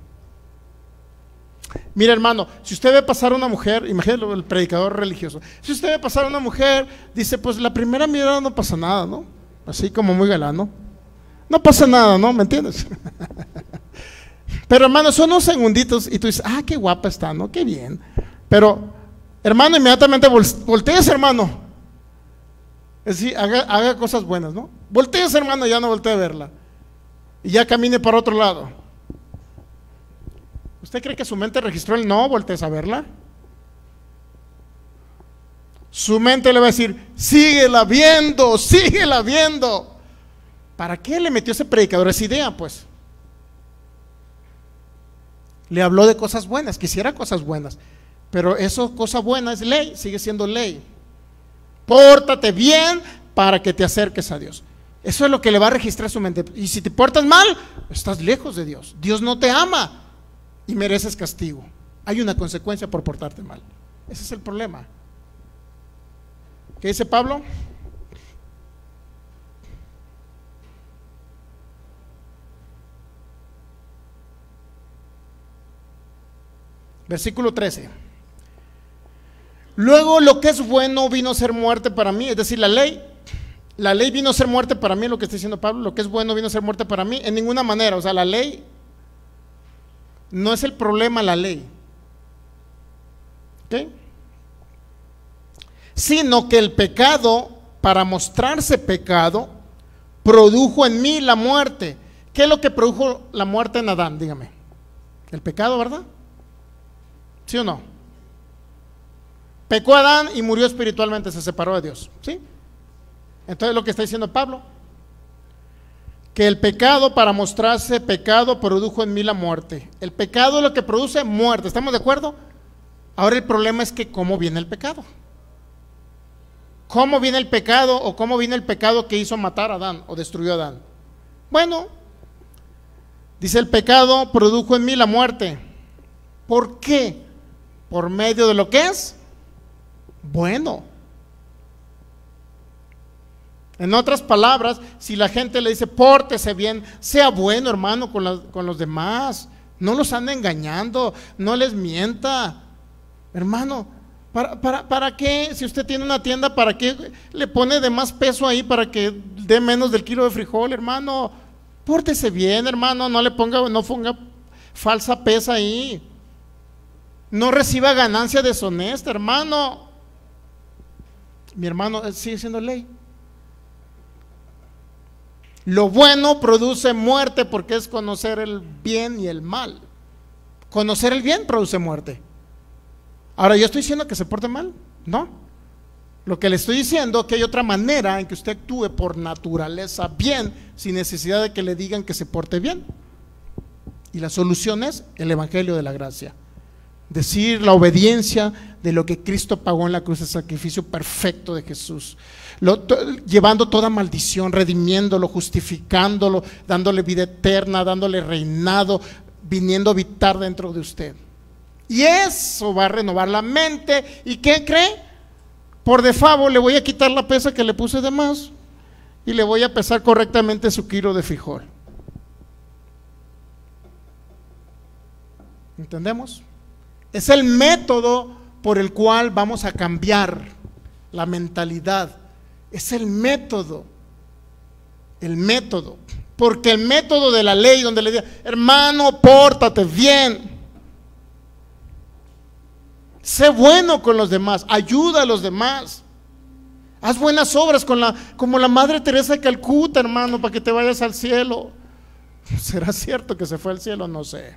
Mira, hermano, si usted ve pasar a una mujer, imagínate el predicador religioso, si usted ve pasar a una mujer, dice, pues la primera mirada no pasa nada, ¿no? Así como muy galán, ¿no? No pasa nada, ¿no? ¿Me entiendes? Pero hermano, son unos segunditos y tú dices, ah, qué guapa está, ¿no? Qué bien. Pero, hermano, inmediatamente voltees, hermano. Es decir, haga cosas buenas, ¿no? Voltees, hermano, ya no voltee a verla. Y ya camine para otro lado. ¿Usted cree que su mente registró el no voltees a verla? Su mente le va a decir, síguela viendo, síguela viendo. ¿Para qué le metió ese predicador esa idea, pues? Le habló de cosas buenas, quisiera cosas buenas, pero eso, cosa buena, es ley, sigue siendo ley. Pórtate bien para que te acerques a Dios. Eso es lo que le va a registrar su mente. Y si te portas mal, estás lejos de Dios. Dios no te ama y mereces castigo. Hay una consecuencia por portarte mal. Ese es el problema. ¿Qué dice Pablo? Versículo 13. Luego lo que es bueno vino a ser muerte para mí. Es decir, la ley vino a ser muerte para mí, lo que está diciendo Pablo. Lo que es bueno vino a ser muerte para mí. En ninguna manera, o sea, la ley no es el problema, la ley, ¿ok? Sino que el pecado, para mostrarse pecado, produjo en mí la muerte. ¿Qué es lo que produjo la muerte en Adán? Dígame. El pecado, ¿verdad? ¿Sí o no? Pecó Adán y murió espiritualmente, se separó de Dios, ¿sí? Entonces lo que está diciendo Pablo, que el pecado, para mostrarse pecado, produjo en mí la muerte. El pecado es lo que produce muerte, ¿estamos de acuerdo? Ahora el problema es que ¿cómo viene el pecado? ¿Cómo viene el pecado o cómo viene el pecado que hizo matar a Adán o destruyó a Adán? Bueno, dice, el pecado produjo en mí la muerte. ¿Por qué? Por medio de lo que es bueno. En otras palabras, si la gente le dice, pórtese bien, sea bueno, hermano, con los demás, no los ande engañando, no les mienta, hermano. ¿Para qué? Si usted tiene una tienda, ¿para qué le pone de más peso ahí para que dé menos del kilo de frijol, hermano? Pórtese bien, hermano, no ponga falsa pesa ahí. No reciba ganancia deshonesta, hermano. Mi hermano, sigue siendo ley. Lo bueno produce muerte porque es conocer el bien y el mal. Conocer el bien produce muerte. Ahora, ¿yo estoy diciendo que se porte mal? No. Lo que le estoy diciendo es que hay otra manera en que usted actúe por naturaleza bien, sin necesidad de que le digan que se porte bien. Y la solución es el Evangelio de la gracia. Decir la obediencia de lo que Cristo pagó en la cruz, el sacrificio perfecto de Jesús, llevando toda maldición, redimiéndolo, justificándolo, dándole vida eterna, dándole reinado, viniendo a habitar dentro de usted. Y eso va a renovar la mente. ¿Y qué cree? Por de favor le voy a quitar la pesa que le puse de más y le voy a pesar correctamente su kilo de frijol. ¿Entendemos? Es el método por el cual vamos a cambiar la mentalidad. Es el método. Porque el método de la ley, donde le diga, hermano, pórtate bien, sé bueno con los demás, ayuda a los demás, haz buenas obras como la Madre Teresa de Calcuta, hermano, para que te vayas al cielo. ¿Será cierto que se fue al cielo? No sé.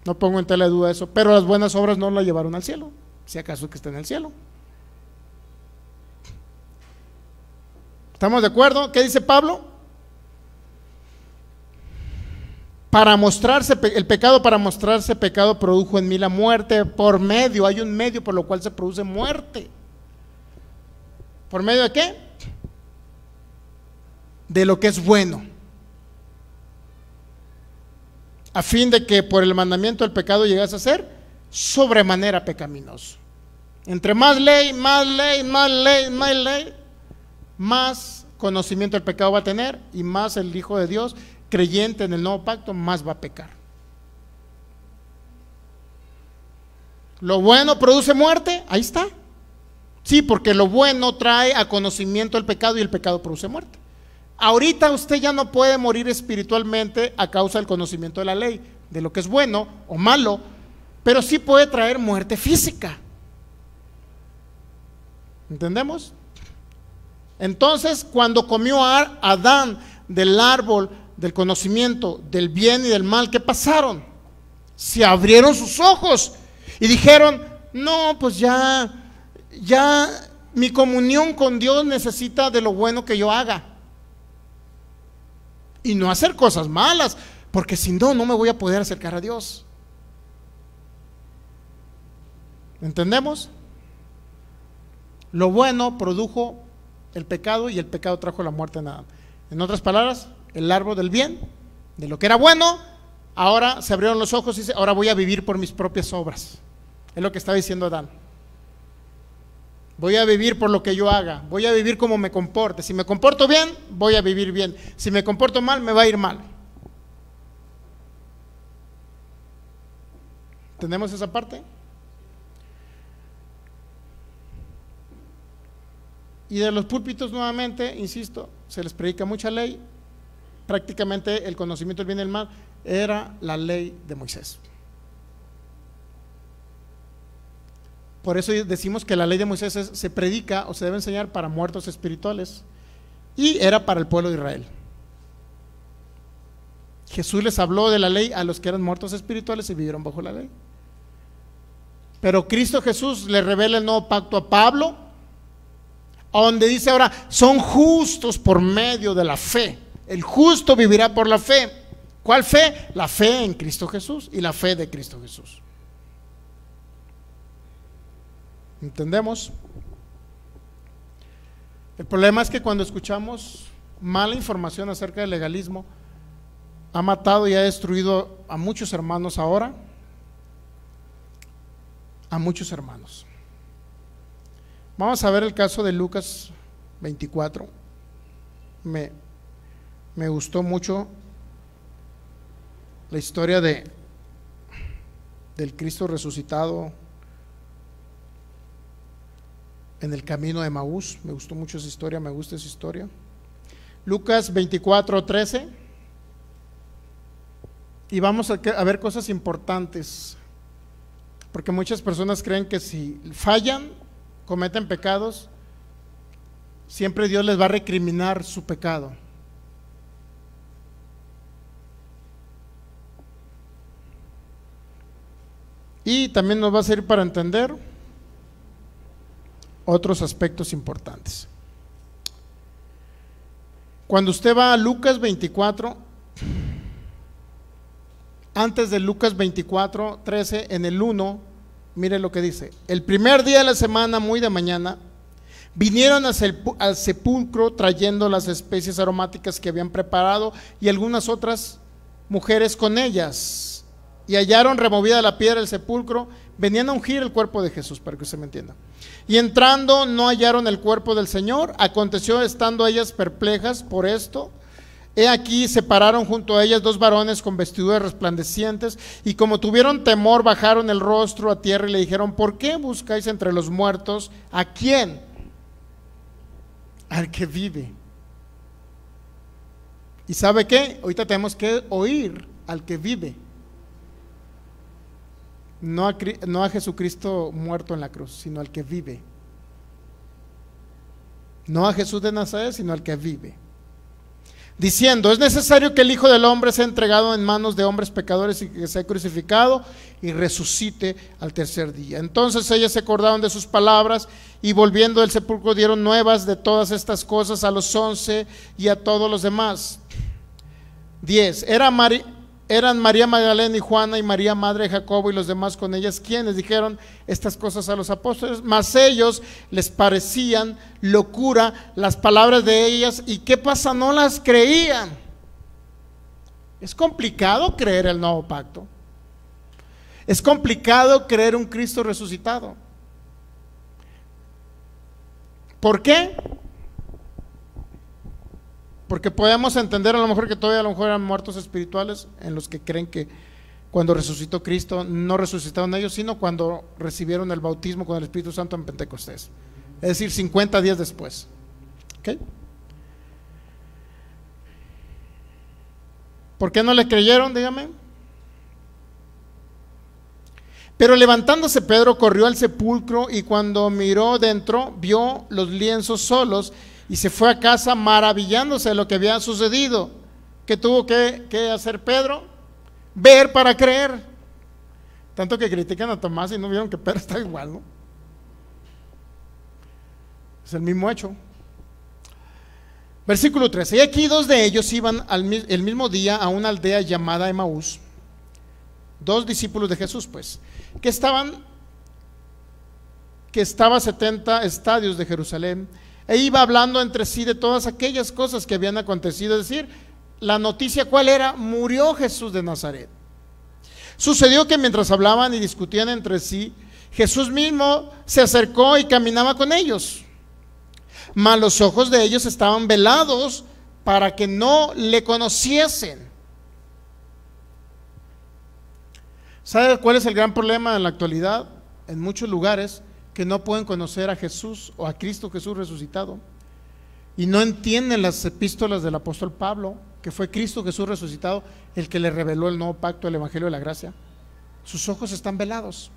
No pongo en tela de duda eso. Pero las buenas obras no la llevaron al cielo. Si acaso que está en el cielo. ¿Estamos de acuerdo? ¿Qué dice Pablo? Para mostrarse, el pecado para mostrarse pecado produjo en mí la muerte por medio, hay un medio por lo cual se produce muerte. ¿Por medio de qué? De lo que es bueno. A fin de que por el mandamiento el pecado llegase a ser sobremanera pecaminoso. Entre más ley, más ley, más ley, más ley, más conocimiento el pecado va a tener, y más el Hijo de Dios, creyente en el nuevo pacto, más va a pecar. Lo bueno produce muerte, ahí está. Sí, porque lo bueno trae a conocimiento el pecado y el pecado produce muerte. Ahorita usted ya no puede morir espiritualmente a causa del conocimiento de la ley, de lo que es bueno o malo, pero sí puede traer muerte física. ¿Entendemos? Entonces, cuando comió Adán del árbol del conocimiento del bien y del mal, ¿qué pasaron? Se abrieron sus ojos y dijeron: no, pues ya mi comunión con Dios necesita de lo bueno que yo haga y no hacer cosas malas, porque si no, no me voy a poder acercar a Dios. ¿Entendemos? Lo bueno produjo el pecado y el pecado trajo la muerte en Adán. En otras palabras, el árbol del bien, de lo que era bueno, ahora se abrieron los ojos y dice: ahora voy a vivir por mis propias obras. Es lo que está diciendo Adán. Voy a vivir por lo que yo haga, voy a vivir como me comporte. Si me comporto bien, voy a vivir bien. Si me comporto mal, me va a ir mal. ¿Entendemos esa parte? Y de los púlpitos, nuevamente, insisto, se les predica mucha ley. Prácticamente el conocimiento del bien y del mal era la ley de Moisés. Por eso decimos que la ley de Moisés se predica o se debe enseñar para muertos espirituales, y era para el pueblo de Israel. Jesús les habló de la ley a los que eran muertos espirituales y vivieron bajo la ley. Pero Cristo Jesús le revela el nuevo pacto a Pablo, donde dice ahora: son justos por medio de la fe. El justo vivirá por la fe. ¿Cuál fe? La fe en Cristo Jesús y la fe de Cristo Jesús. ¿Entendemos? El problema es que cuando escuchamos mala información acerca del legalismo, ha matado y ha destruido a muchos hermanos ahora, a muchos hermanos. Vamos a ver el caso de Lucas 24. Me gustó mucho la historia del Cristo resucitado en el camino de Emaús. Me gustó mucho esa historia, me gusta esa historia. Lucas 24:13. Y vamos a ver cosas importantes, porque muchas personas creen que si fallan, cometen pecados, siempre Dios les va a recriminar su pecado. Y también nos va a servir para entender otros aspectos importantes. Cuando usted va a Lucas 24, antes de Lucas 24:13, en el 1, mire lo que dice: el primer día de la semana, muy de mañana, vinieron al sepulcro trayendo las especies aromáticas que habían preparado y algunas otras mujeres con ellas, y hallaron removida la piedra del sepulcro. Venían a ungir el cuerpo de Jesús, para que usted me entienda. Y entrando no hallaron el cuerpo del Señor. Aconteció, estando ellas perplejas por esto, he aquí se pararon junto a ellas dos varones con vestiduras resplandecientes, y como tuvieron temor, bajaron el rostro a tierra y le dijeron: ¿por qué buscáis entre los muertos? ¿A quién? Al que vive. ¿Y sabe qué? Ahorita tenemos que oír al que vive, no a Jesucristo muerto en la cruz, sino al que vive. No a Jesús de Nazaret, sino al que vive. diciendo: es necesario que el Hijo del Hombre sea entregado en manos de hombres pecadores y que sea crucificado y resucite al tercer día. Entonces ellas se acordaron de sus palabras y volviendo del sepulcro dieron nuevas de todas estas cosas a los 11 y a todos los demás. 10. Eran María Magdalena y Juana y María madre de Jacobo y los demás con ellas quienes dijeron estas cosas a los apóstoles, mas ellos les parecían locura las palabras de ellas. ¿Y qué pasa? No las creían. Es complicado creer el nuevo pacto. Es complicado creer un Cristo resucitado. ¿Por qué? Porque podemos entender a lo mejor que todavía eran muertos espirituales, en los que creen que cuando resucitó Cristo no resucitaron ellos, sino cuando recibieron el bautismo con el Espíritu Santo en Pentecostés, es decir, 50 días después. ¿Okay? ¿Por qué no le creyeron? Dígame. Pero levantándose Pedro corrió al sepulcro y cuando miró dentro vio los lienzos solos y se fue a casa maravillándose de lo que había sucedido. ¿Qué tuvo que hacer Pedro? Ver para creer. Tanto que critican a Tomás y no vieron que Pedro está igual, ¿no? Es el mismo hecho. Versículo 13. Y aquí dos de ellos iban el mismo día a una aldea llamada Emaús, dos discípulos de Jesús, pues, que estaba a 70 estadios de Jerusalén, e iba hablando entre sí de todas aquellas cosas que habían acontecido. Es decir, la noticia ¿cuál era? Murió Jesús de Nazaret. Sucedió que mientras hablaban y discutían entre sí, Jesús mismo se acercó y caminaba con ellos, mas los ojos de ellos estaban velados para que no le conociesen. ¿Sabe cuál es el gran problema en la actualidad? En muchos lugares que no pueden conocer a Jesús o a Cristo Jesús resucitado y no entienden las epístolas del apóstol Pablo, que fue Cristo Jesús resucitado el que le reveló el nuevo pacto, el evangelio de la gracia. Sus ojos están velados.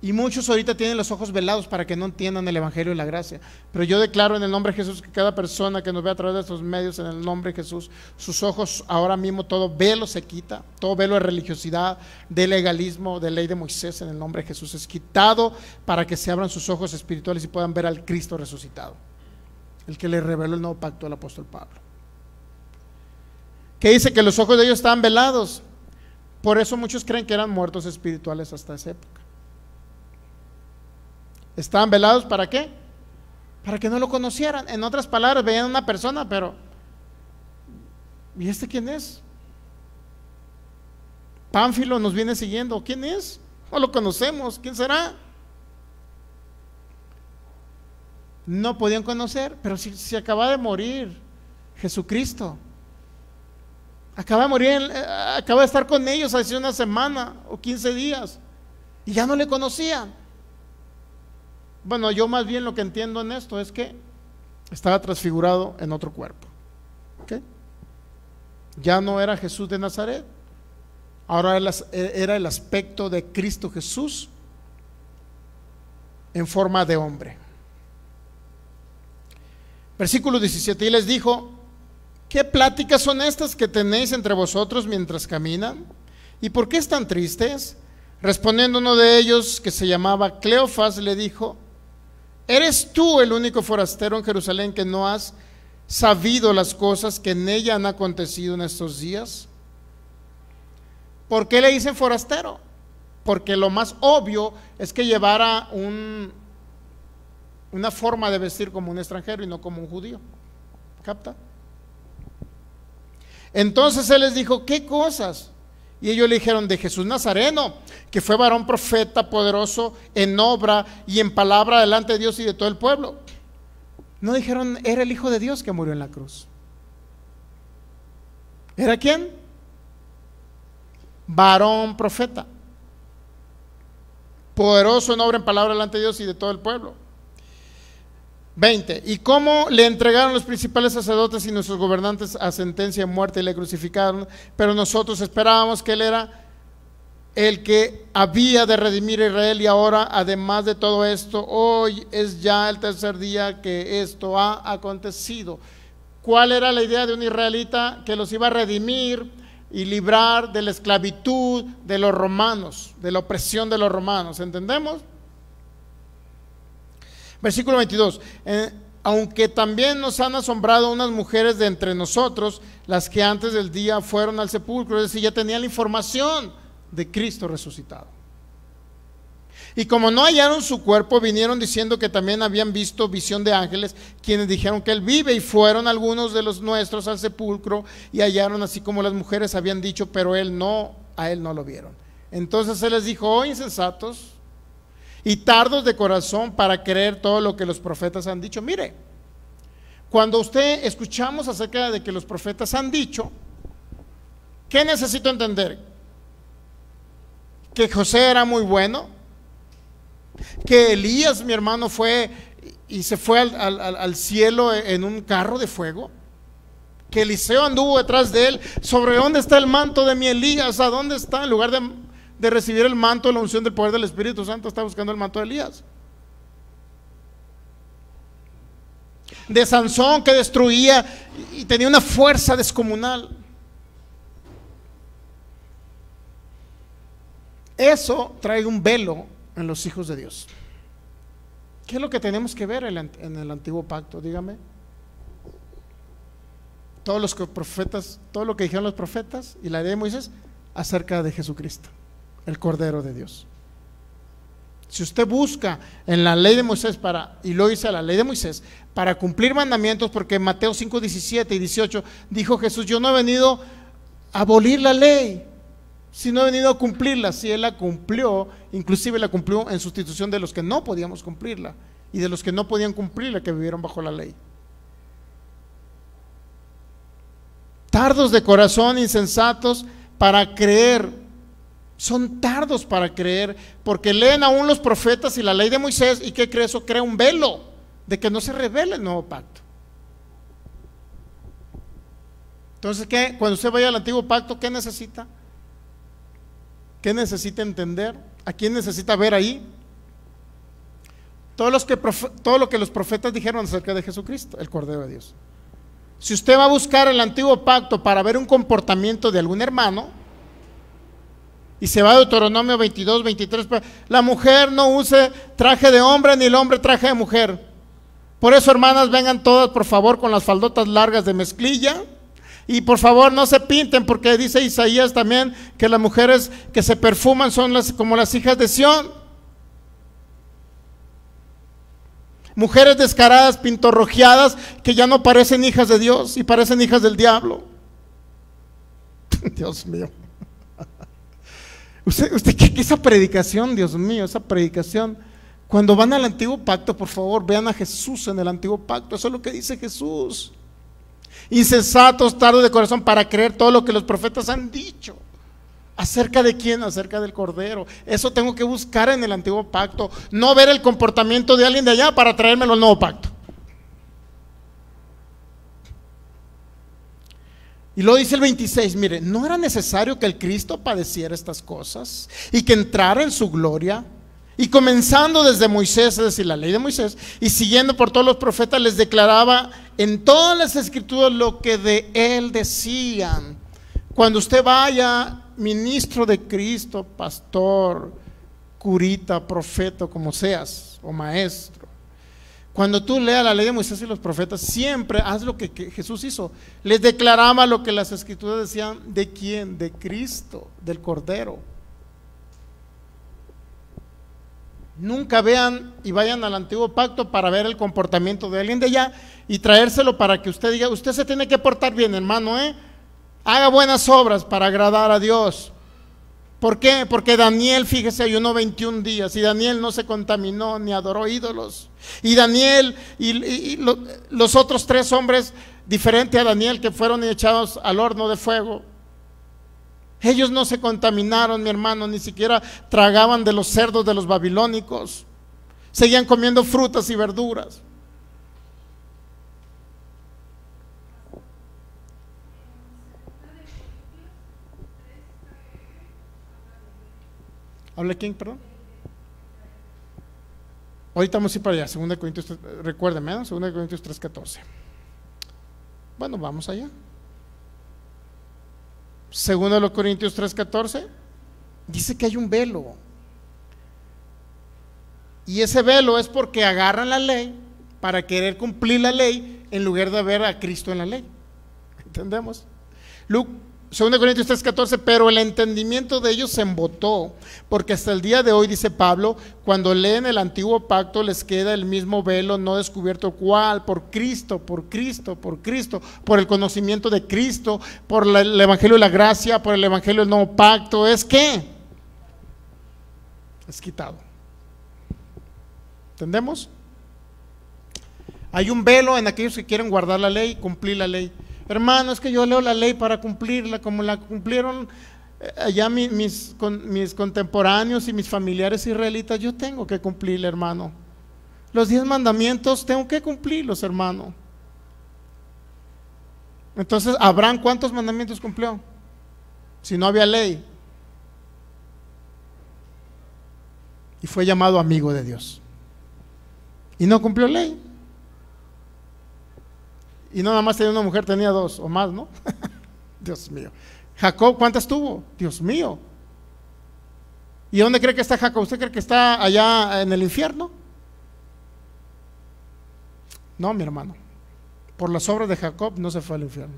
Y muchos ahorita tienen los ojos velados para que no entiendan el evangelio de la gracia. Pero yo declaro en el nombre de Jesús que cada persona que nos ve a través de estos medios, en el nombre de Jesús, sus ojos ahora mismo, todo velo se quita, todo velo de religiosidad, de legalismo, de ley de Moisés, en el nombre de Jesús es quitado, para que se abran sus ojos espirituales y puedan ver al Cristo resucitado, el que le reveló el nuevo pacto al apóstol Pablo, que dice que los ojos de ellos estaban velados. Por eso muchos creen que eran muertos espirituales hasta esa época. Estaban velados, ¿para qué? Para que no lo conocieran. En otras palabras, veían a una persona, pero ¿y este quién es? Pánfilo nos viene siguiendo, ¿quién es? No lo conocemos, ¿quién será? No podían conocer, pero si acaba de morir Jesucristo, acaba de morir, acaba de estar con ellos hace una semana o 15 días y ya no le conocían. Bueno, yo más bien lo que entiendo en esto es que estaba transfigurado en otro cuerpo. ¿Okay? Ya no era Jesús de Nazaret, ahora era el aspecto de Cristo Jesús en forma de hombre. Versículo 17. Y les dijo: ¿qué pláticas son estas que tenéis entre vosotros mientras caminan? ¿Y por qué están tristes? Respondiendo uno de ellos, que se llamaba Cleofas, le dijo: ¿eres tú el único forastero en Jerusalén que no has sabido las cosas que en ella han acontecido en estos días? ¿Por qué le dicen forastero? Porque lo más obvio es que llevara una forma de vestir como un extranjero y no como un judío. ¿Capta? Entonces él les dijo: ¿qué cosas? Y ellos le dijeron: de Jesús Nazareno, que fue varón profeta, poderoso en obra y en palabra delante de Dios y de todo el pueblo. No dijeron: era el Hijo de Dios que murió en la cruz. ¿Era quién? Varón profeta, poderoso en obra, en palabra delante de Dios y de todo el pueblo. 20. Y cómo le entregaron los principales sacerdotes y nuestros gobernantes a sentencia de muerte y le crucificaron, pero nosotros esperábamos que él era el que había de redimir a Israel, y ahora, además de todo esto, hoy es ya el tercer día que esto ha acontecido. ¿Cuál era la idea de un israelita? Que los iba a redimir y librar de la esclavitud de los romanos, de la opresión de los romanos. ¿Entendemos? Versículo 22. Aunque también nos han asombrado unas mujeres de entre nosotros, las que antes del día fueron al sepulcro, es decir, ya tenían la información de Cristo resucitado. Y como no hallaron su cuerpo, vinieron diciendo que también habían visto visión de ángeles, quienes dijeron que él vive, y fueron algunos de los nuestros al sepulcro y hallaron así como las mujeres habían dicho, pero a él no lo vieron. Entonces él les dijo: oh insensatos y tardos de corazón para creer todo lo que los profetas han dicho. Mire, cuando usted escuchamos acerca de que los profetas han dicho, ¿qué necesito entender? Que José era muy bueno, que Elías, mi hermano, fue y se fue al cielo en un carro de fuego, que Eliseo anduvo detrás de él. ¿Sobre dónde está el manto de mi Elías? ¿A dónde está? En lugar de recibir el manto de la unción del poder del Espíritu Santo, está buscando el manto de Elías. De Sansón, que destruía y tenía una fuerza descomunal. Eso trae un velo en los hijos de Dios. ¿Qué es lo que tenemos que ver en el antiguo pacto? Dígame. Todos los profetas, todo lo que dijeron los profetas y la ley de Moisés acerca de Jesucristo, el Cordero de Dios. Si usted busca en la ley de Moisés y lo dice la ley de Moisés para cumplir mandamientos, porque en Mateo 5, 17 y 18 dijo Jesús: yo no he venido a abolir la ley, sino he venido a cumplirla. Si él la cumplió, inclusive la cumplió en sustitución de los que no podíamos cumplirla y de los que no podían cumplirla, que vivieron bajo la ley. Tardos de corazón, insensatos para creer. Son tardos para creer, porque leen aún los profetas y la ley de Moisés, y ¿qué cree? Eso crea un velo de que no se revele el nuevo pacto. Entonces, ¿qué? Cuando usted vaya al antiguo pacto, ¿qué necesita? ¿Qué necesita entender? ¿A quién necesita ver ahí? Todo lo que los profetas dijeron acerca de Jesucristo, el Cordero de Dios. Si usted va a buscar el antiguo pacto para ver un comportamiento de algún hermano, y se va a Deuteronomio 22, 23, la mujer no use traje de hombre, ni el hombre traje de mujer. Por eso, hermanas, vengan todas por favor con las faldotas largas de mezclilla, y por favor no se pinten, porque dice Isaías también que las mujeres que se perfuman son como las hijas de Sión. Mujeres descaradas, pintorrojeadas, que ya no parecen hijas de Dios y parecen hijas del diablo. Dios mío. Usted ¿qué esa predicación? Dios mío, esa predicación. Cuando van al antiguo pacto, por favor, vean a Jesús en el antiguo pacto. Eso es lo que dice Jesús. Insensatos, tardos de corazón para creer todo lo que los profetas han dicho. ¿Acerca de quién? Acerca del Cordero. Eso tengo que buscar en el antiguo pacto, no ver el comportamiento de alguien de allá para traérmelo al nuevo pacto. Y luego dice el 26, mire, ¿no era necesario que el Cristo padeciera estas cosas y que entrara en su gloria? Y comenzando desde Moisés, es decir, la ley de Moisés, y siguiendo por todos los profetas, les declaraba en todas las escrituras lo que de él decían. Cuando usted vaya, ministro de Cristo, pastor, curita, profeta, como seas, o maestro, cuando tú leas la ley de Moisés y los profetas, siempre haz lo que Jesús hizo. Les declaraba lo que las escrituras decían. ¿De quién? De Cristo, del Cordero. Nunca vean y vayan al antiguo pacto para ver el comportamiento de alguien de allá y traérselo para que usted diga: usted se tiene que portar bien, hermano, haga buenas obras para agradar a Dios. ¿Por qué? Porque Daniel, fíjese, ayunó 21 días y Daniel no se contaminó ni adoró ídolos. Y Daniel y los otros 3 hombres diferentes a Daniel que fueron echados al horno de fuego, ellos no se contaminaron, mi hermano, ni siquiera tragaban de los cerdos de los babilónicos. Seguían comiendo frutas y verduras. ¿Habla quién, perdón? Ahorita vamos a ir para allá, 2 Corintios 3, recuérdeme, ¿no? 2 Corintios 3:14. Bueno, vamos allá. 2 Corintios 3:14 dice que hay un velo. Y ese velo es porque agarran la ley para querer cumplir la ley en lugar de ver a Cristo en la ley. ¿Entendemos? 2 Corintios 3:14, pero el entendimiento de ellos se embotó, porque hasta el día de hoy, dice Pablo, cuando leen el antiguo pacto les queda el mismo velo no descubierto, ¿cuál? Por Cristo, por el conocimiento de Cristo, por el evangelio de la gracia, por el evangelio del nuevo pacto. ¿Es qué? Es quitado. ¿Entendemos? Hay un velo en aquellos que quieren guardar la ley, cumplir la ley. Hermano, es que yo leo la ley para cumplirla, como la cumplieron allá mis contemporáneos y mis familiares israelitas. Yo tengo que cumplirla, hermano. Los 10 mandamientos tengo que cumplirlos, hermano. Entonces, ¿Abraham cuántos mandamientos cumplió? Si no había ley. Y fue llamado amigo de Dios. Y no cumplió ley. Y no nada más tenía una mujer, tenía 2 o más, ¿no? Dios mío. Jacob, ¿cuántas tuvo? Dios mío. ¿Y dónde cree que está Jacob? ¿Usted cree que está allá en el infierno? No, mi hermano. Por las obras de Jacob no se fue al infierno.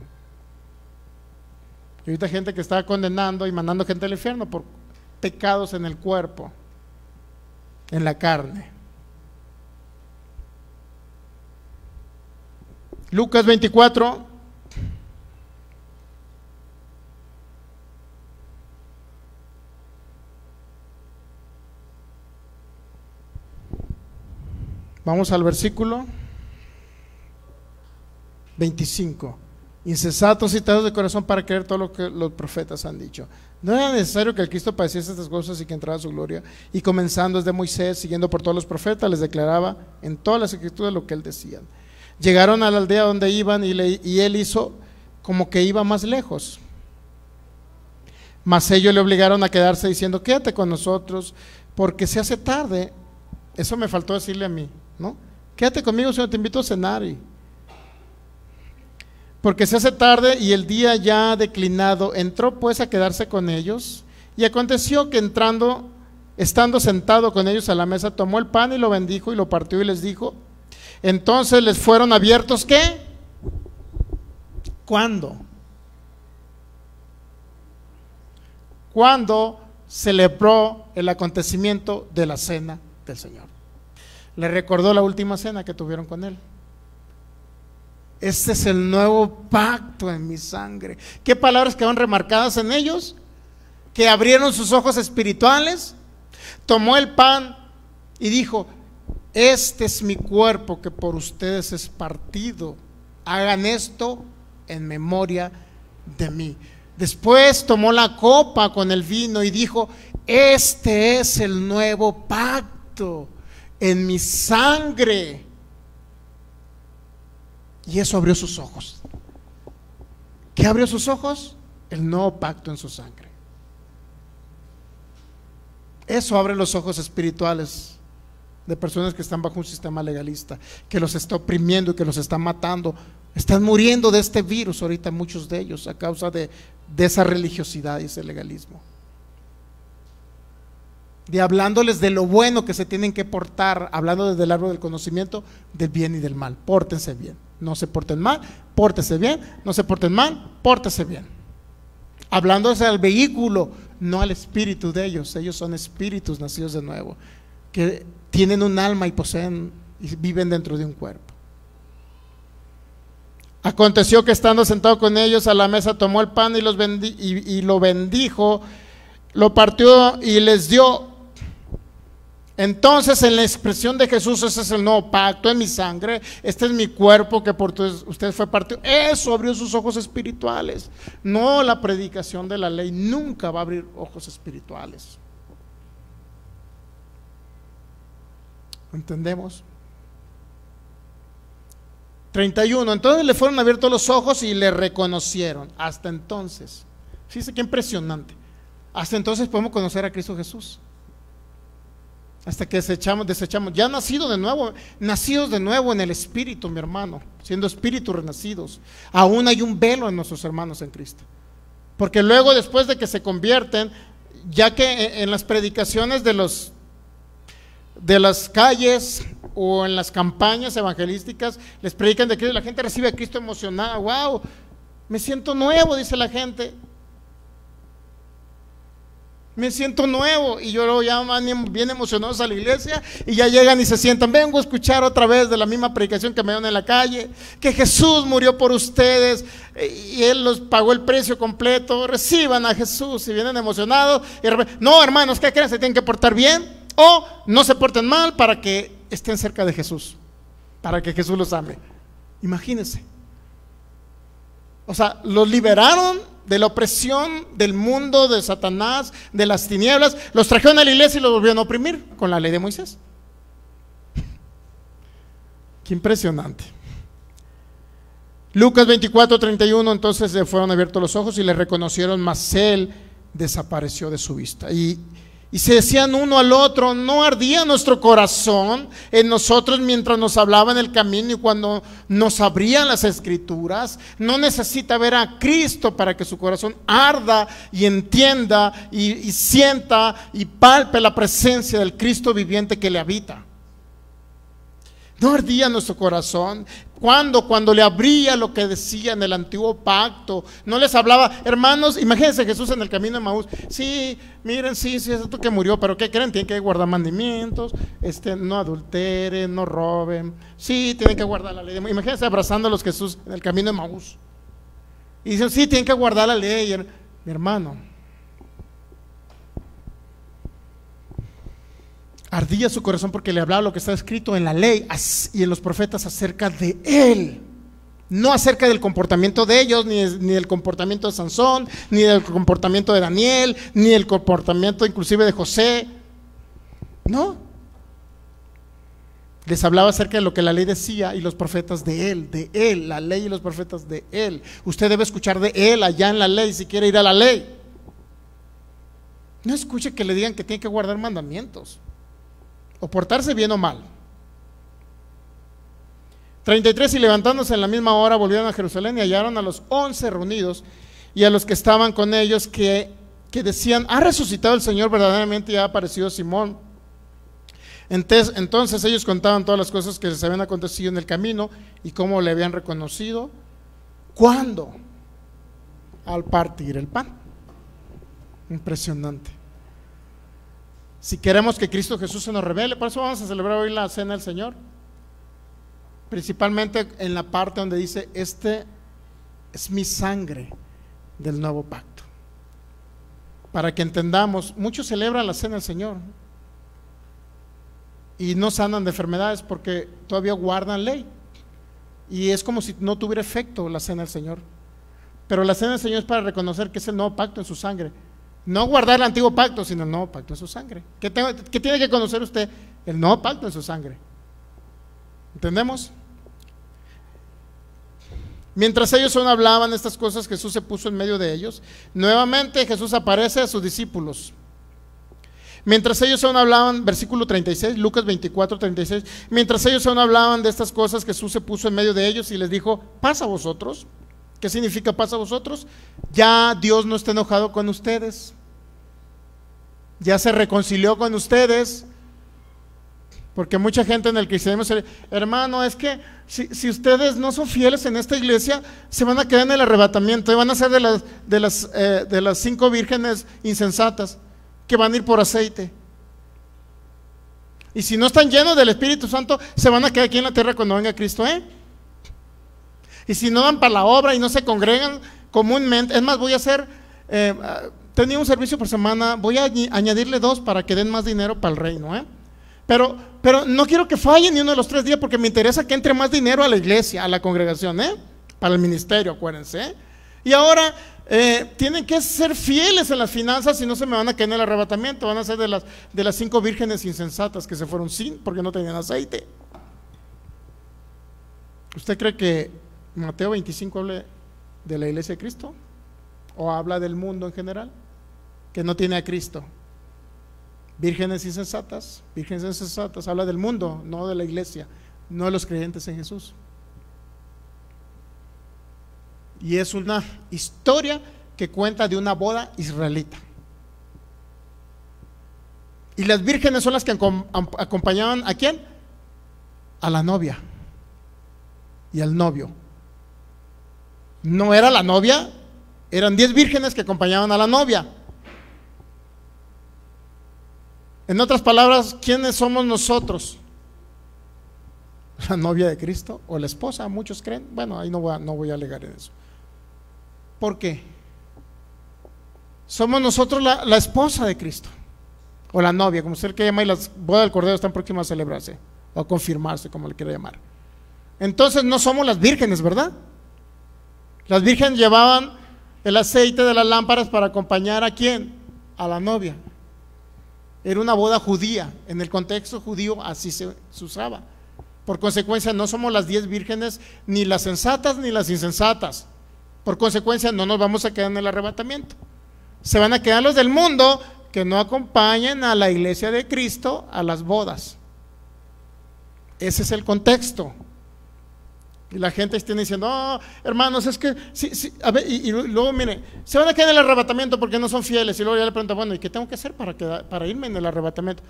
Y ahorita hay gente que está condenando y mandando gente al infierno por pecados en el cuerpo, en la carne. Lucas 24. Vamos al versículo 25. Insensatos y tardos de corazón para creer todo lo que los profetas han dicho. No era necesario que el Cristo padeciese estas cosas y que entrara a su gloria. Y comenzando desde Moisés, siguiendo por todos los profetas, les declaraba en todas las escrituras lo que él decía. Llegaron a la aldea donde iban y él hizo como que iba más lejos. Mas ellos le obligaron a quedarse diciendo, quédate con nosotros porque se hace tarde. Eso me faltó decirle a mí, ¿no? Quédate conmigo, Señor, te invito a cenar. Porque se hace tarde y el día ya declinado. Entró pues a quedarse con ellos. Y aconteció que estando sentado con ellos a la mesa, tomó el pan y lo bendijo y lo partió y les dijo. Entonces les fueron abiertos, ¿qué? ¿Cuándo? Cuando celebró el acontecimiento de la cena del Señor. Le recordó la última cena que tuvieron con él. Este es el nuevo pacto en mi sangre. ¿Qué palabras quedaron remarcadas en ellos? Que abrieron sus ojos espirituales. Tomó el pan y dijo, este es mi cuerpo que por ustedes es partido. Hagan esto en memoria de mí. Después tomó la copa con el vino y dijo, este es el nuevo pacto en mi sangre. Y eso abrió sus ojos. ¿Qué abrió sus ojos? El nuevo pacto en su sangre. Eso abre los ojos espirituales de personas que están bajo un sistema legalista, que los está oprimiendo y que los está matando. Están muriendo de este virus ahorita muchos de ellos a causa de esa religiosidad y ese legalismo. De hablándoles de lo bueno que se tienen que portar, hablando desde el árbol del conocimiento del bien y del mal. Pórtense bien, no se porten mal, pórtense bien, no se porten mal, pórtense bien. Hablándose al vehículo, no al espíritu de ellos. Ellos son espíritus nacidos de nuevo, que tienen un alma y poseen y viven dentro de un cuerpo. Aconteció que estando sentado con ellos a la mesa, tomó el pan y lo bendijo, lo partió y les dio. Entonces, en la expresión de Jesús, ese es el nuevo pacto en mi sangre, este es mi cuerpo que por ustedes fue partido. Eso abrió sus ojos espirituales. No la predicación de la ley nunca va a abrir ojos espirituales. ¿Entendemos? 31. Entonces le fueron abiertos los ojos y le reconocieron. Hasta entonces, fíjense qué impresionante. Hasta entonces podemos conocer a Cristo Jesús. Hasta que desechamos, ya nacidos de nuevo en el Espíritu, mi hermano, siendo espíritus renacidos. Aún hay un velo en nuestros hermanos en Cristo. Porque luego, después de que se convierten, ya que en las predicaciones de las calles o en las campañas evangelísticas les predican de Cristo, la gente recibe a Cristo emocionada. Wow, me siento nuevo, dice la gente. Me siento nuevo, y yo luego ya van bien emocionados a la iglesia y ya llegan y se sientan. Vengo a escuchar otra vez de la misma predicación que me dieron en la calle, que Jesús murió por ustedes y Él los pagó el precio completo. Reciban a Jesús y vienen emocionados. No, hermanos, ¿qué creen? Se tienen que portar bien o no se porten mal para que estén cerca de Jesús, para que Jesús los ame. Imagínense. O sea, los liberaron de la opresión del mundo, de Satanás, de las tinieblas, los trajeron a la iglesia y los volvieron a oprimir con la ley de Moisés. Qué impresionante. Lucas 24:31, entonces le fueron abiertos los ojos y le reconocieron, mas él desapareció de su vista. Y se decían uno al otro, ¿no ardía nuestro corazón en nosotros mientras nos hablaba en el camino y cuando nos abrían las escrituras? No necesita ver a Cristo para que su corazón arda y entienda y sienta y palpe la presencia del Cristo viviente que le habita. ¿No ardía nuestro corazón? Cuando le abría lo que decía en el antiguo pacto, no les hablaba, hermanos, imagínense Jesús en el camino de Maús. Sí, miren, sí, es esto que murió, pero ¿qué creen? Tienen que guardar mandamientos, no adulteren, no roben. Sí, tienen que guardar la ley. Imagínense abrazándolos Jesús en el camino de Maús. Y dicen, sí, tienen que guardar la ley. Mi hermano, ardía su corazón porque le hablaba lo que está escrito en la ley y en los profetas acerca de él, no acerca del comportamiento de ellos, ni del comportamiento de Sansón, ni del comportamiento de Daniel, ni del comportamiento inclusive de José. No, les hablaba acerca de lo que la ley decía y los profetas de él, la ley y los profetas de él. Usted debe escuchar de él allá en la ley si quiere ir a la ley. No escuche que le digan que tiene que guardar mandamientos o portarse bien o mal. 33, y levantándose en la misma hora volvieron a Jerusalén y hallaron a los 11 reunidos y a los que estaban con ellos que decían, ha resucitado el Señor verdaderamente y ha aparecido Simón. Entonces ellos contaban todas las cosas que les habían acontecido en el camino y cómo le habían reconocido. ¿Cuándo? Al partir el pan. Impresionante. Si queremos que Cristo Jesús se nos revele, por eso vamos a celebrar hoy la cena del Señor, principalmente en la parte donde dice, este es mi sangre del nuevo pacto, para que entendamos. Muchos celebran la cena del Señor y no sanan de enfermedades porque todavía guardan ley, y es como si no tuviera efecto la cena del Señor. Pero la cena del Señor es para reconocer que es el nuevo pacto en su sangre. No guardar el antiguo pacto, sino el nuevo pacto en su sangre. ¿Qué tiene que conocer usted? El nuevo pacto en su sangre. ¿Entendemos? Mientras ellos aún hablaban estas cosas, Jesús se puso en medio de ellos. Nuevamente Jesús aparece a sus discípulos. Mientras ellos aún hablaban, versículo 36, Lucas 24:36. Mientras ellos aún hablaban de estas cosas, Jesús se puso en medio de ellos y les dijo, paz a vosotros. ¿Qué significa paz a vosotros? Ya Dios no está enojado con ustedes, ya se reconcilió con ustedes. Porque mucha gente en el cristianismo se dice, hermano, es que si ustedes no son fieles en esta iglesia, se van a quedar en el arrebatamiento y van a ser de las 5 vírgenes insensatas que van a ir por aceite. Y si no están llenos del Espíritu Santo, se van a quedar aquí en la tierra cuando venga Cristo, Y si no dan para la obra y no se congregan comúnmente, es más, voy a hacer, tenía un servicio por semana, voy a añadirle 2 para que den más dinero para el reino, Pero no quiero que fallen ni uno de los 3 días, porque me interesa que entre más dinero a la iglesia, a la congregación, para el ministerio, acuérdense. Y ahora tienen que ser fieles en las finanzas, si no se me van a caer en el arrebatamiento. Van a ser de las 5 vírgenes insensatas que se fueron sin, porque no tenían aceite. ¿Usted cree que Mateo 25 habla de la iglesia de Cristo? ¿O habla del mundo en general que no tiene a Cristo? vírgenes insensatas, habla del mundo, no de la iglesia, no de los creyentes en Jesús. Y es una historia que cuenta de una boda israelita. Y las vírgenes son las que acompañaban ¿a quién? A la novia y al novio. No era la novia, eran 10 vírgenes que acompañaban a la novia. En otras palabras, ¿quiénes somos nosotros? ¿La novia de Cristo o la esposa? Muchos creen. Bueno, ahí no voy a alegar en eso. ¿Por qué? Somos nosotros la esposa de Cristo, o la novia, como usted que llama, y las bodas del Cordero están próximas a celebrarse o a confirmarse, como le quiera llamar. Entonces no somos las vírgenes, ¿verdad? Las vírgenes llevaban el aceite de las lámparas para acompañar ¿a quién? A la novia. Era una boda judía, en el contexto judío así se usaba. Por consecuencia no somos las 10 vírgenes, ni las sensatas ni las insensatas. Por consecuencia no nos vamos a quedar en el arrebatamiento. Se van a quedar los del mundo que no acompañan a la iglesia de Cristo a las bodas. Ese es el contexto. Y la gente está diciendo, oh, hermanos, es que sí, a ver, y luego mire, se van a quedar en el arrebatamiento porque no son fieles. Y luego ya le pregunto, bueno, ¿y qué tengo que hacer para irme en el arrebatamiento?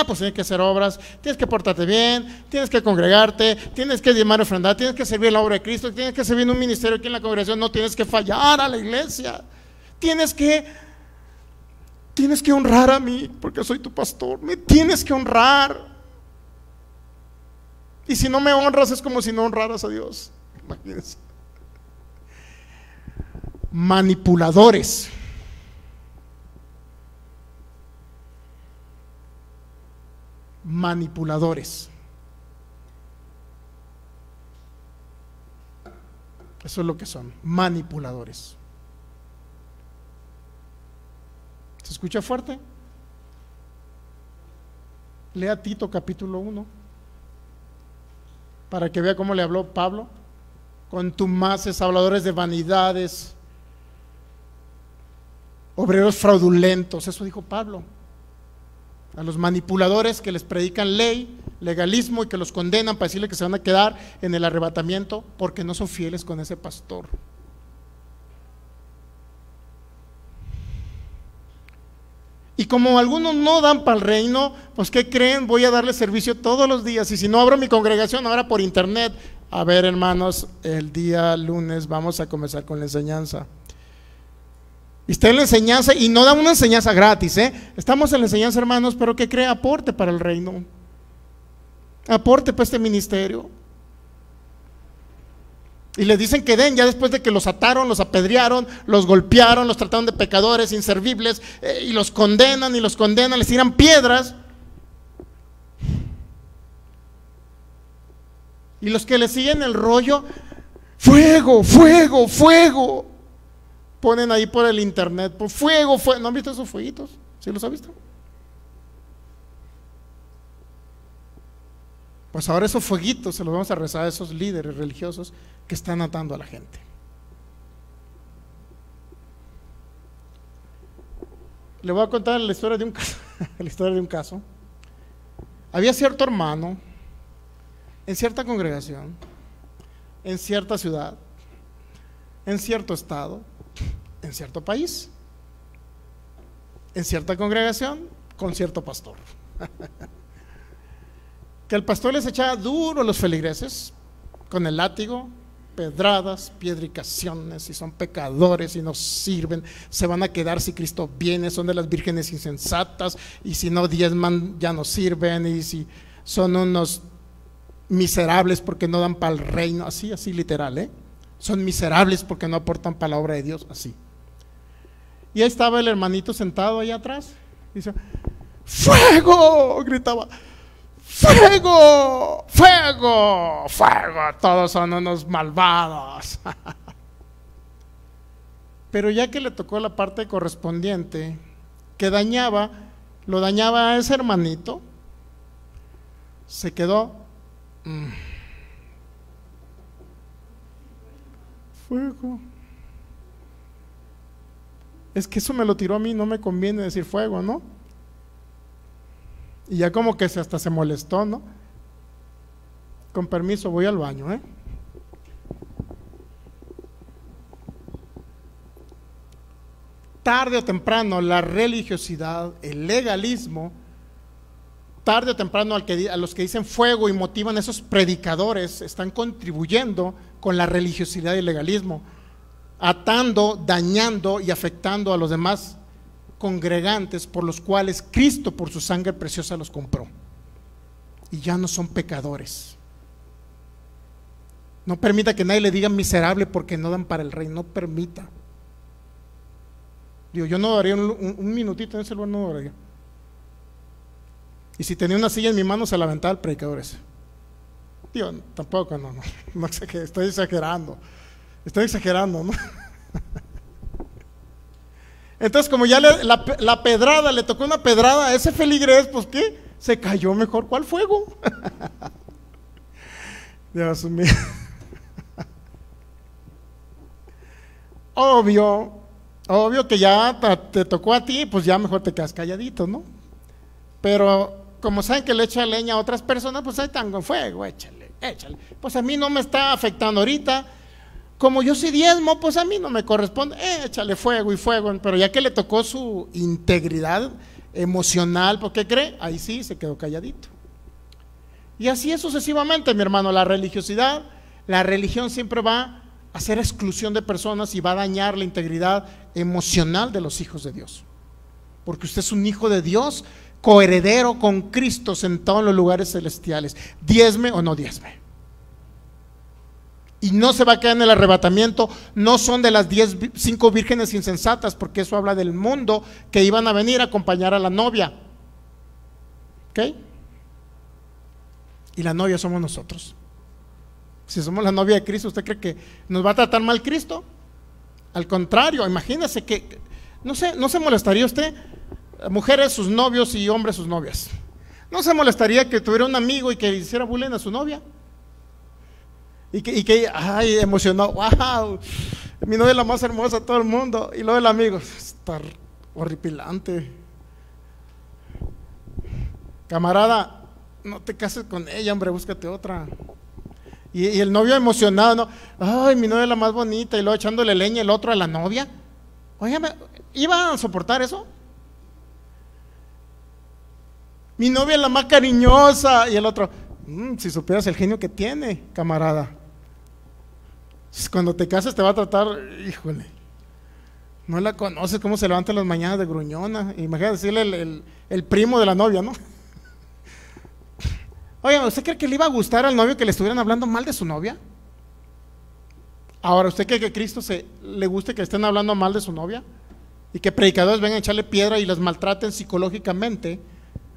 Pues tienes que hacer obras, tienes que portarte bien, tienes que congregarte, tienes que diezmar y ofrendar, tienes que servir en la obra de Cristo, tienes que servir en un ministerio aquí en la congregación, no tienes que fallar a la iglesia, tienes que honrar a mí porque soy tu pastor, me tienes que honrar. Y si no me honras es como si no honraras a Dios. Imagínense. Manipuladores. Manipuladores. Eso es lo que son, manipuladores. ¿Se escucha fuerte? Lea Tito capítulo 1 para que vea cómo le habló Pablo. Contumaces, habladores de vanidades, obreros fraudulentos, eso dijo Pablo. A los manipuladores que les predican ley, legalismo y que los condenan para decirle que se van a quedar en el arrebatamiento porque no son fieles con ese pastor. Y como algunos no dan para el reino, pues ¿qué creen? Voy a darle servicio todos los días. Y si no abro mi congregación ahora por internet, a ver, hermanos, el día lunes vamos a comenzar con la enseñanza. Y está en la enseñanza y no da una enseñanza gratis, estamos en la enseñanza, hermanos, pero ¿qué cree? Aporte para el reino, aporte para este ministerio. Y les dicen que den, ya después de que los ataron, los apedrearon, los golpearon, los trataron de pecadores inservibles, y los condenan, les tiran piedras. Y los que le siguen el rollo, fuego, fuego, fuego, ponen ahí por el internet, por fuego, fuego. ¿No han visto esos fueguitos? ¿Sí los han visto? Pues ahora esos fueguitos se los vamos a rezar a esos líderes religiosos que están atando a la gente. Le voy a contar la historia de un caso. La historia de un caso. Había cierto hermano en cierta congregación, en cierta ciudad, en cierto estado, en cierto país, en cierta congregación, con cierto pastor. Que el pastor les echaba duro a los feligreses con el látigo, pedradas, piedricaciones, y son pecadores y no sirven, se van a quedar si Cristo viene, son de las vírgenes insensatas, y si no diezman ya no sirven, y si son unos miserables porque no dan para el reino, así literal, son miserables porque no aportan para la obra de Dios, así. Y ahí estaba el hermanito sentado ahí atrás, y dice, ¡fuego!, gritaba, ¡fuego! ¡Fuego! ¡Fuego! Todos son unos malvados. Pero ya que le tocó la parte correspondiente que lo dañaba a ese hermanito, se quedó fuego. Es que eso me lo tiró a mí, no me conviene decir fuego, ¿no? Y ya como que hasta se molestó, ¿no? Con permiso, voy al baño, ¿eh? Tarde o temprano la religiosidad, el legalismo, tarde o temprano a los que dicen fuego y motivan, esos predicadores están contribuyendo con la religiosidad y el legalismo, atando, dañando y afectando a los demás congregantes por los cuales Cristo por su sangre preciosa los compró, y ya no son pecadores. No permita que nadie le diga miserable porque no dan para el rey, no permita. Digo, yo no daría un minutito en ese lugar, no daría. Y si tenía una silla en mi mano, se la aventaba al predicador ese. Digo, tampoco, no estoy exagerando, ¿no? Entonces, como ya la pedrada, le tocó una pedrada a ese feligrés, pues ¿qué? Se cayó mejor. ¿Cuál fuego? Dios mío. Obvio que ya te tocó a ti, pues ya mejor te quedas calladito, ¿no? Pero como saben que le echa leña a otras personas, pues ahí están con fuego, échale. Pues a mí no me está afectando ahorita. Como yo soy diezmo, pues a mí no me corresponde, échale fuego y fuego. Pero ya que le tocó su integridad emocional, ¿por qué cree? Ahí sí se quedó calladito. Y así es sucesivamente, mi hermano. La religiosidad, la religión siempre va a hacer exclusión de personas y va a dañar la integridad emocional de los hijos de Dios. Porque usted es un hijo de Dios, coheredero con Cristo, sentado en los lugares celestiales. Diezme o no diezme. Y no se va a quedar en el arrebatamiento. No son de las 5 vírgenes insensatas, porque eso habla del mundo que iban a venir a acompañar a la novia. ¿Ok? Y la novia somos nosotros. Si somos la novia de Cristo, ¿usted cree que nos va a tratar mal Cristo? Al contrario, imagínese que no se molestaría usted, mujeres sus novios y hombres sus novias. ¿No se molestaría que tuviera un amigo y que hiciera bullying a su novia? Y que ay, emocionado, wow, mi novia es la más hermosa de todo el mundo. Y luego el amigo, está horripilante. Camarada, no te cases con ella, hombre, búscate otra. Y el novio emocionado, ¿no? Ay, mi novia es la más bonita. Y luego echándole leña el otro a la novia. Óigame, ¿iban a soportar eso? Mi novia es la más cariñosa. Y el otro, si supieras el genio que tiene, camarada. Cuando te cases te va a tratar, híjole, no la conoces, cómo se levanta en las mañanas de gruñona. Imagínate decirle el primo de la novia, ¿no? Oiga, ¿usted cree que le iba a gustar al novio que le estuvieran hablando mal de su novia? Ahora, ¿usted cree que a Cristo le guste que estén hablando mal de su novia? Y que predicadores vengan a echarle piedra y las maltraten psicológicamente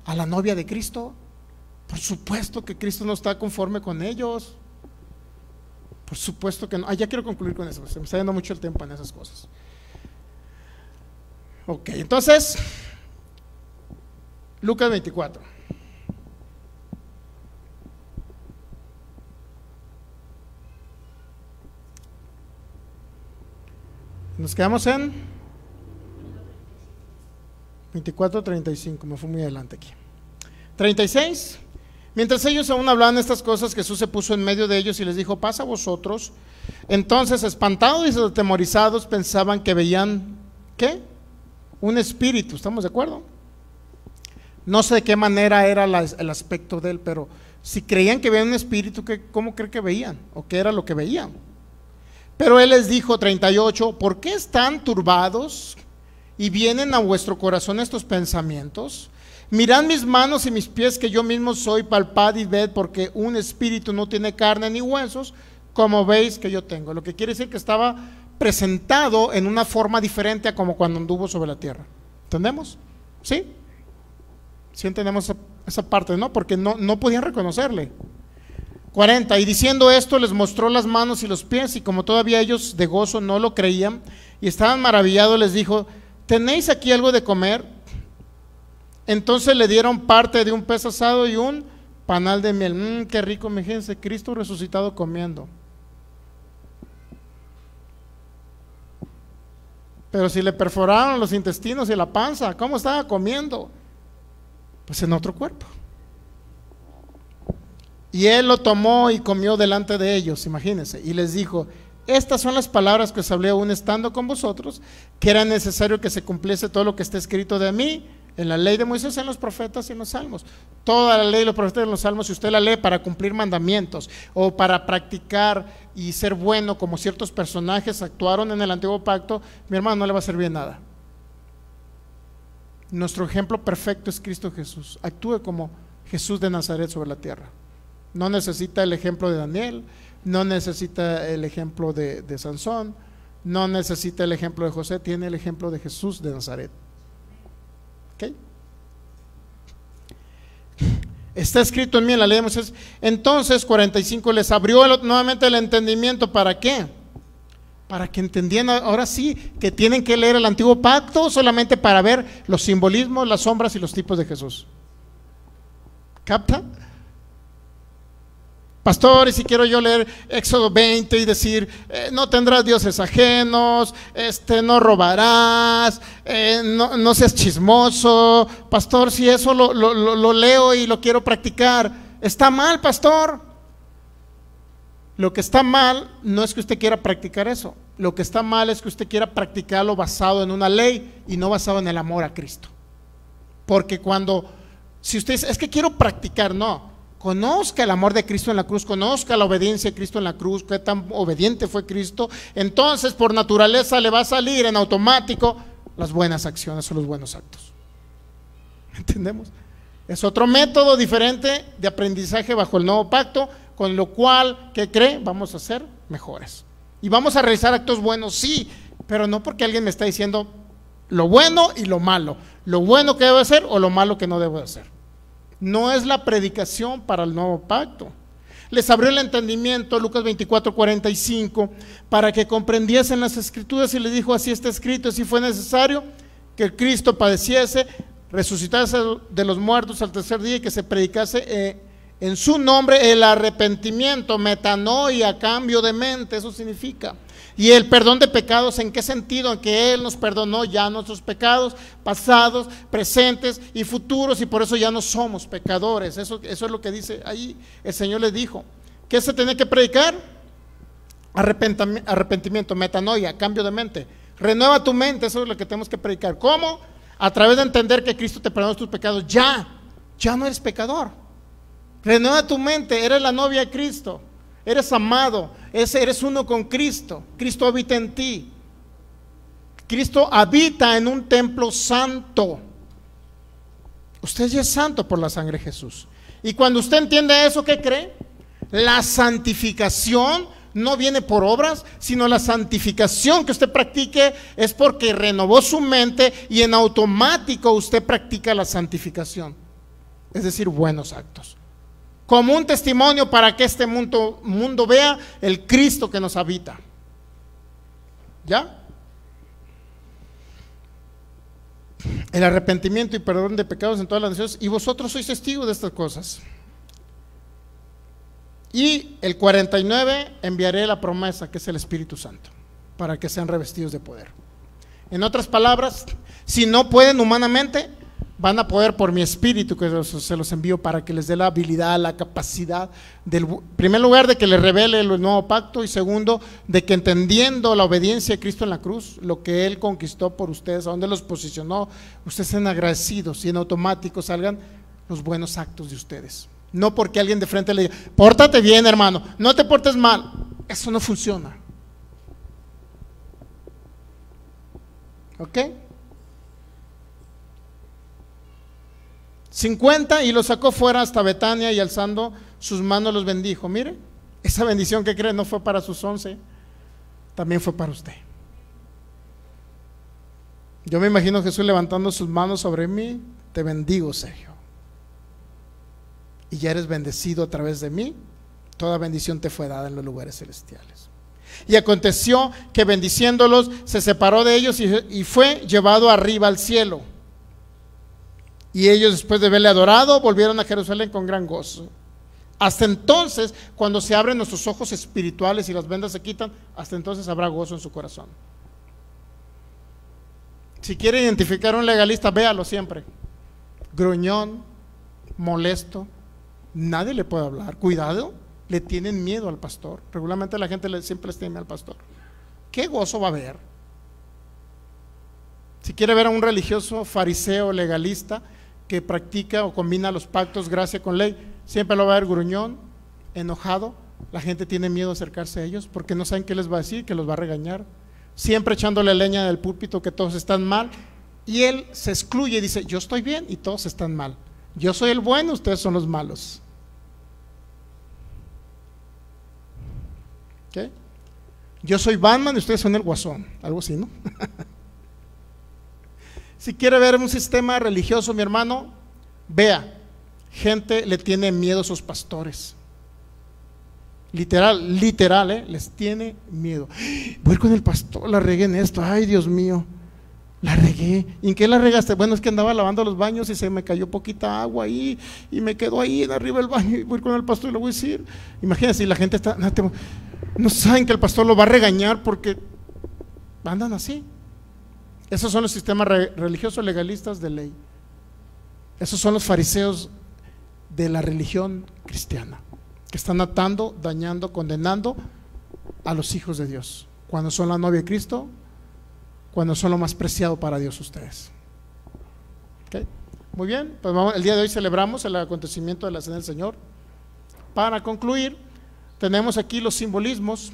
a la novia de Cristo. Por supuesto que Cristo no está conforme con ellos. Por supuesto que no. Ya quiero concluir con eso, se me está yendo mucho el tiempo en esas cosas. Ok, entonces Lucas 24. Nos quedamos en 24:35, me fui muy adelante aquí. 36. Mientras ellos aún hablaban estas cosas, Jesús se puso en medio de ellos y les dijo: pasa a vosotros. Entonces, espantados y atemorizados, pensaban que veían, ¿qué? Un espíritu, ¿estamos de acuerdo? No sé de qué manera era el aspecto de él, pero si creían que veían un espíritu, ¿cómo creen que veían? ¿O qué era lo que veían? Pero él les dijo, 38, ¿por qué están turbados y vienen a vuestro corazón estos pensamientos? Mirad mis manos y mis pies, que yo mismo soy, palpad y ved, porque un espíritu no tiene carne ni huesos, como veis que yo tengo. Lo que quiere decir que estaba presentado en una forma diferente a como cuando anduvo sobre la tierra. ¿Entendemos? ¿Sí? Sí entendemos esa parte, ¿no? Porque no podían reconocerle. 40, y diciendo esto les mostró las manos y los pies, y como todavía ellos de gozo no lo creían y estaban maravillados, les dijo: ¿tenéis aquí algo de comer? Entonces le dieron parte de un pez asado y un panal de miel. Qué rico, imagínense, Cristo resucitado comiendo. Pero si le perforaron los intestinos y la panza, ¿cómo estaba comiendo? Pues en otro cuerpo. Y él lo tomó y comió delante de ellos, imagínense, y les dijo: estas son las palabras que os hablé aún estando con vosotros, que era necesario que se cumpliese todo lo que está escrito de mí en la ley de Moisés, en los profetas y en los salmos. Toda la ley de los profetas y en los salmos, si usted la lee para cumplir mandamientos o para practicar y ser bueno como ciertos personajes actuaron en el antiguo pacto, mi hermano, no le va a servir de nada. Nuestro ejemplo perfecto es Cristo Jesús. Actúe como Jesús de Nazaret sobre la tierra. No necesita el ejemplo de Daniel, no necesita el ejemplo de Sansón, no necesita el ejemplo de José, tiene el ejemplo de Jesús de Nazaret. ¿Ok? Está escrito en mí en la ley de Moisés. Entonces 45, les abrió nuevamente el entendimiento. ¿Para qué? Para que entendieran ahora sí que tienen que leer el antiguo pacto solamente para ver los simbolismos, las sombras y los tipos de Jesús. ¿Capta? Pastor, y si quiero yo leer Éxodo 20 y decir, no tendrás dioses ajenos, no robarás, no seas chismoso. Pastor, si eso lo leo y lo quiero practicar, ¿está mal, pastor? Lo que está mal no es que usted quiera practicar eso. Lo que está mal es que usted quiera practicarlo basado en una ley y no basado en el amor a Cristo. Porque si usted dice, es que quiero practicar, no. Conozca el amor de Cristo en la cruz, conozca la obediencia de Cristo en la cruz, qué tan obediente fue Cristo. Entonces por naturaleza le va a salir en automático las buenas acciones o los buenos actos. ¿Entendemos? Es otro método diferente de aprendizaje bajo el nuevo pacto, con lo cual, ¿qué cree? Vamos a ser mejores. Y vamos a realizar actos buenos, sí, pero no porque alguien me está diciendo lo bueno y lo malo, lo bueno que debo hacer o lo malo que no debo hacer. No es la predicación para el nuevo pacto. Les abrió el entendimiento, Lucas 24:45, para que comprendiesen las escrituras, y les dijo: así está escrito, así fue necesario que el Cristo padeciese, resucitase de los muertos al tercer día, y que se predicase en su nombre el arrepentimiento, metanoia, cambio de mente, eso significa. Y el perdón de pecados, ¿en qué sentido? En que Él nos perdonó ya nuestros pecados pasados, presentes y futuros, y por eso ya no somos pecadores. Eso es lo que dice ahí. El Señor les dijo: ¿qué se tiene que predicar? Arrepentimiento, metanoia, cambio de mente. Renueva tu mente, eso es lo que tenemos que predicar. ¿Cómo? A través de entender que Cristo te perdonó tus pecados. Ya no eres pecador. Renueva tu mente, eres la novia de Cristo. Eres amado, eres uno con Cristo. Cristo habita en ti. Cristo habita en un templo santo. Usted ya es santo por la sangre de Jesús. Y cuando usted entiende eso, ¿qué cree? La santificación no viene por obras, sino la santificación que usted practique es porque renovó su mente y en automático usted practica la santificación. Es decir, buenos actos. Como un testimonio para que este mundo vea el Cristo que nos habita. ¿Ya? El arrepentimiento y perdón de pecados en todas las naciones, y vosotros sois testigos de estas cosas. Y el 49, enviaré la promesa, que es el Espíritu Santo, para que sean revestidos de poder. En otras palabras, si no pueden humanamente, van a poder por mi espíritu, que se los envío, para que les dé la habilidad, la capacidad, en primer lugar, de que les revele el nuevo pacto, y segundo, de que entendiendo la obediencia de Cristo en la cruz, lo que Él conquistó por ustedes, a donde los posicionó, ustedes sean agradecidos y en automático salgan los buenos actos de ustedes. No porque alguien de frente le diga: pórtate bien, hermano, no te portes mal. Eso no funciona. ¿Ok? 50, y los sacó fuera hasta Betania, y alzando sus manos los bendijo. Mire, esa bendición que cree no fue para sus 11, también fue para usted. Yo me imagino a Jesús levantando sus manos sobre mí: te bendigo, Sergio, y ya eres bendecido a través de mí. Toda bendición te fue dada en los lugares celestiales. Y aconteció que bendiciéndolos se separó de ellos y fue llevado arriba al cielo. Y ellos, después de verle adorado, volvieron a Jerusalén con gran gozo. Hasta entonces, cuando se abren nuestros ojos espirituales y las vendas se quitan, hasta entonces habrá gozo en su corazón. Si quiere identificar a un legalista, véalo siempre: gruñón, molesto, nadie le puede hablar. Cuidado, le tienen miedo al pastor. Regularmente la gente siempre les tiene miedo al pastor. ¿Qué gozo va a haber? Si quiere ver a un religioso fariseo legalista que practica o combina los pactos, gracia con ley, siempre lo va a ver gruñón, enojado. La gente tiene miedo de acercarse a ellos porque no saben qué les va a decir, que los va a regañar. Siempre echándole leña del púlpito que todos están mal, y él se excluye y dice: yo estoy bien y todos están mal. Yo soy el bueno, ustedes son los malos. ¿Qué? Yo soy Batman y ustedes son el Guasón, algo así, ¿no? Si quiere ver un sistema religioso, mi hermano, vea, gente le tiene miedo a sus pastores. Literal, les tiene miedo. Voy a ir con el pastor, la regué en esto, ay Dios mío, la regué. ¿Y en qué la regaste? Bueno, es que andaba lavando los baños y se me cayó poquita agua ahí y me quedó ahí en arriba del baño, y voy a ir con el pastor y le voy a decir. Imagínense, y la gente está, no saben que el pastor lo va a regañar porque andan así. Esos son los sistemas religiosos legalistas de ley. Esos son los fariseos de la religión cristiana, que están atando, dañando, condenando a los hijos de Dios, cuando son la novia de Cristo, cuando son lo más preciado para Dios ustedes. ¿Okay? Muy bien, pues el día de hoy celebramos el acontecimiento de la Cena del Señor. Para concluir, tenemos aquí los simbolismos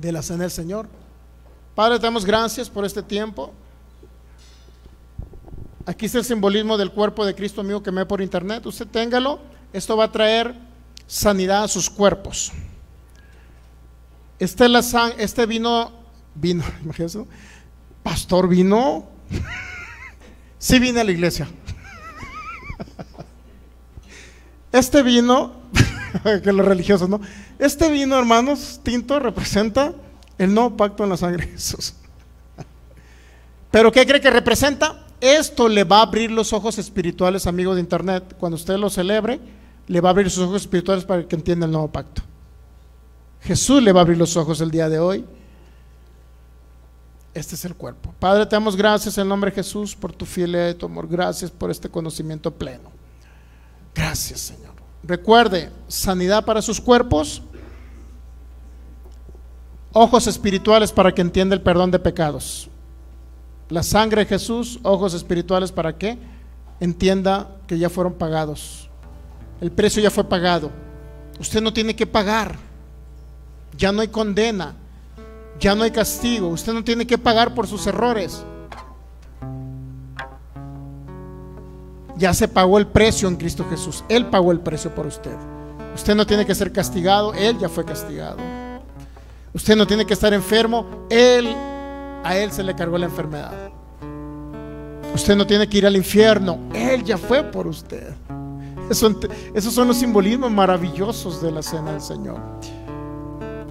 de la Cena del Señor. Padre, te damos gracias por este tiempo. Aquí está el simbolismo del cuerpo de Cristo, amigo, que me ve por internet. Usted téngalo. Esto va a traer sanidad a sus cuerpos. Este vino, imagínense, ¿no? Pastor, ¿vino? Sí, vine a la iglesia. Este vino, que los religiosos, ¿no? Este vino, hermanos, tinto, representa el nuevo pacto en la sangre de Jesús. ¿Pero qué cree que representa? Esto le va a abrir los ojos espirituales, amigo de internet. Cuando usted lo celebre, le va a abrir sus ojos espirituales para que entienda el nuevo pacto. Jesús le va a abrir los ojos el día de hoy. Este es el cuerpo. Padre, te damos gracias en el nombre de Jesús por tu fidelidad y tu amor. Gracias por este conocimiento pleno. Gracias, Señor. Recuerde, sanidad para sus cuerpos, ojos espirituales para que entienda el perdón de pecados. La sangre de Jesús, ojos espirituales para que entienda que ya fueron pagados. El precio ya fue pagado. Usted no tiene que pagar. Ya no hay condena. Ya no hay castigo. Usted no tiene que pagar por sus errores. Ya se pagó el precio en Cristo Jesús. Él pagó el precio por usted. Usted no tiene que ser castigado. Él ya fue castigado. Usted no tiene que estar enfermo. A Él se le cargó la enfermedad. Usted no tiene que ir al infierno. Él ya fue por usted. Esos son los simbolismos maravillosos de la Cena del Señor.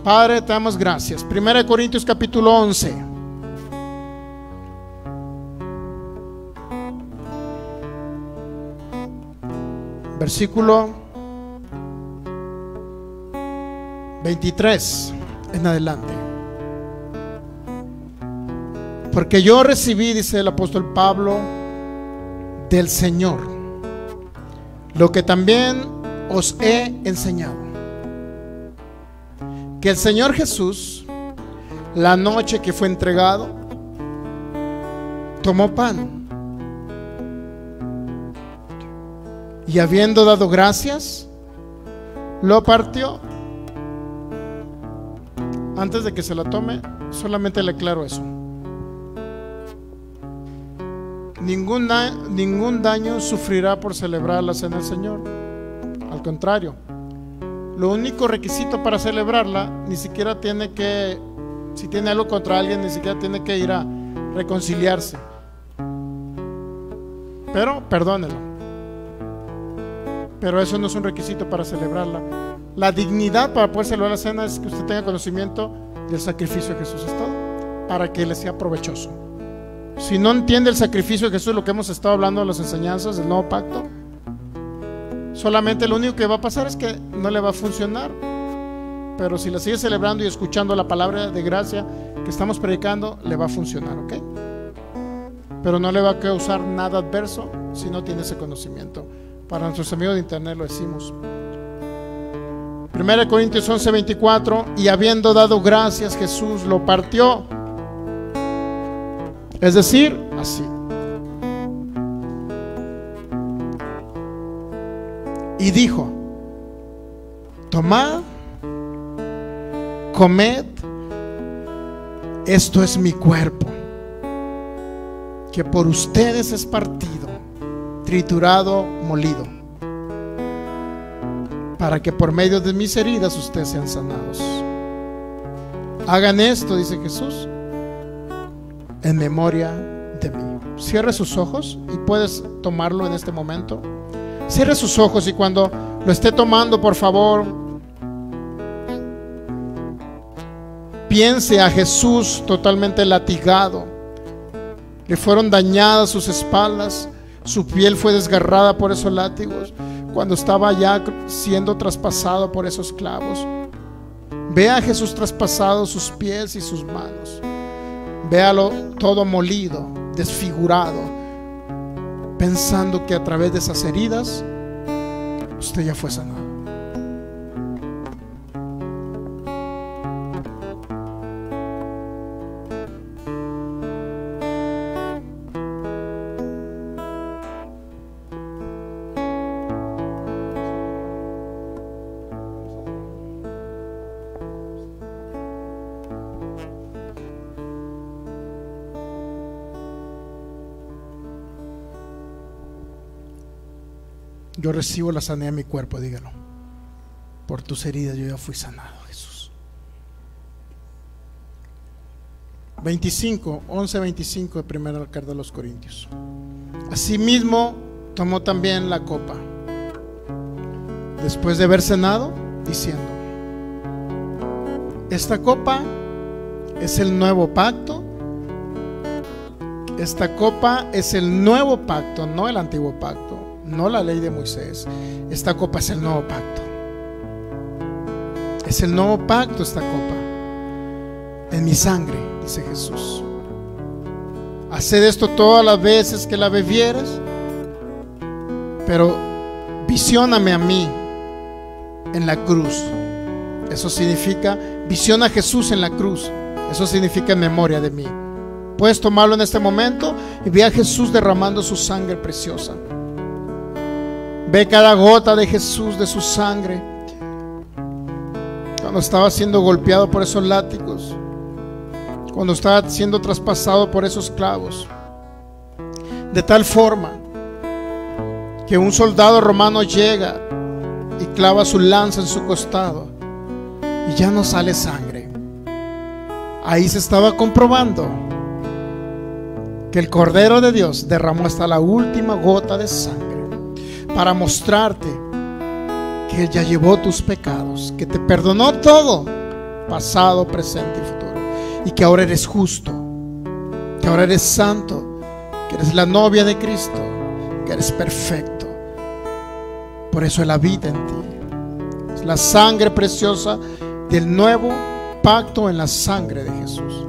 Padre, te damos gracias. 1 Corintios capítulo 11. Versículo 23 en adelante. Porque yo recibí, dice el apóstol Pablo, del Señor lo que también os he enseñado, que el Señor Jesús, la noche que fue entregado, tomó pan y habiendo dado gracias, lo partió. Antes de que se la tome, solamente le aclaro eso. Ningún daño sufrirá por celebrar la Cena del Señor. Al contrario, lo único requisito para celebrarla, ni siquiera tiene que, si tiene algo contra alguien, ni siquiera tiene que ir a reconciliarse. Pero perdónelo. Pero eso no es un requisito para celebrarla. La dignidad para poder celebrar la cena es que usted tenga conocimiento del sacrificio de Jesús. Es todo, para que le sea provechoso. Si no entiende el sacrificio de Jesús, lo que hemos estado hablando de las enseñanzas del nuevo pacto, solamente lo único que va a pasar es que no le va a funcionar. Pero si la sigue celebrando y escuchando la palabra de gracia que estamos predicando, le va a funcionar, ¿ok? Pero no le va a causar nada adverso si no tiene ese conocimiento. Para nuestros amigos de internet lo decimos. 1 Corintios 11:24, y habiendo dado gracias, Jesús lo partió. Es decir, así. Y dijo: tomad, comed, esto es mi cuerpo, que por ustedes es partido, triturado, molido, para que por medio de mis heridas ustedes sean sanados. Hagan esto, dice Jesús, en memoria de mí. Cierre sus ojos y puedes tomarlo en este momento. Cierre sus ojos y cuando lo esté tomando, por favor, piense a Jesús totalmente latigado. Le fueron dañadas sus espaldas, su piel fue desgarrada por esos látigos cuando estaba ya siendo traspasado por esos clavos. Ve a Jesús traspasado sus pies y sus manos. Véalo todo molido, desfigurado, pensando que a través de esas heridas usted ya fue sanado. Yo recibo la sanidad en mi cuerpo, dígalo. Por tus heridas yo ya fui sanado, Jesús. 11:25 de primera carta de los Corintios. Asimismo tomó también la copa, después de haber cenado, diciendo: esta copa es el nuevo pacto. Esta copa es el nuevo pacto, no el antiguo pacto, no la ley de Moisés. Esta copa es el nuevo pacto. Es el nuevo pacto esta copa. En mi sangre, dice Jesús. Haced esto todas las veces que la bebieres, pero visióname a mí en la cruz. Eso significa, visiona a Jesús en la cruz. Eso significa en memoria de mí. Puedes tomarlo en este momento y ve a Jesús derramando su sangre preciosa. Ve cada gota de Jesús, de su sangre, cuando estaba siendo golpeado por esos látigos, cuando estaba siendo traspasado por esos clavos, de tal forma que un soldado romano llega y clava su lanza en su costado y ya no sale sangre. Ahí se estaba comprobando que el Cordero de Dios derramó hasta la última gota de sangre para mostrarte que Él ya llevó tus pecados, que te perdonó todo, pasado, presente y futuro, y que ahora eres justo, que ahora eres santo, que eres la novia de Cristo, que eres perfecto. Por eso Él habita en ti. Es la sangre preciosa del nuevo pacto en la sangre de Jesús.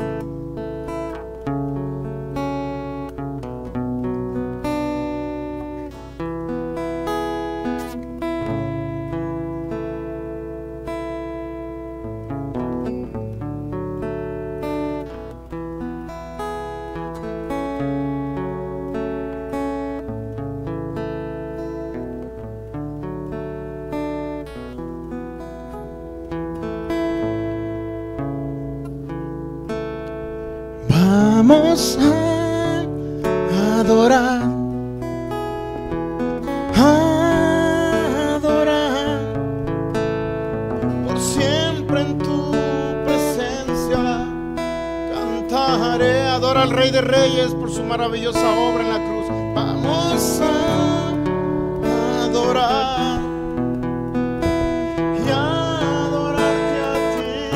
Vamos a adorar, por siempre en tu presencia cantaré. Adora al Rey de Reyes por su maravillosa obra en la cruz. Vamos a adorar y adorarte a ti.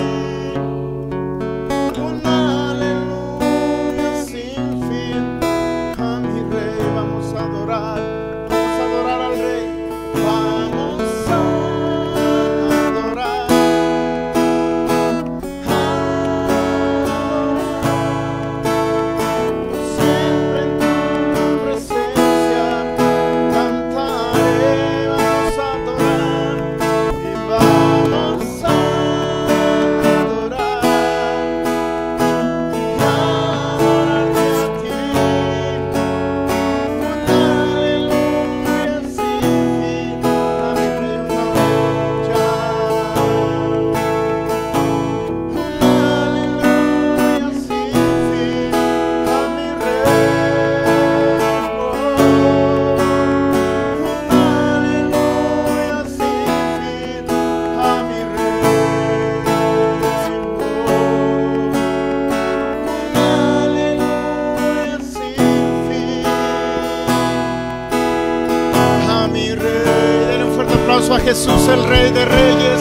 Un aleluya sin fin a mi Rey. Vamos a adorar al Rey. Vamos a adorar, por siempre en tu presencia cantaré. Rey de reyes,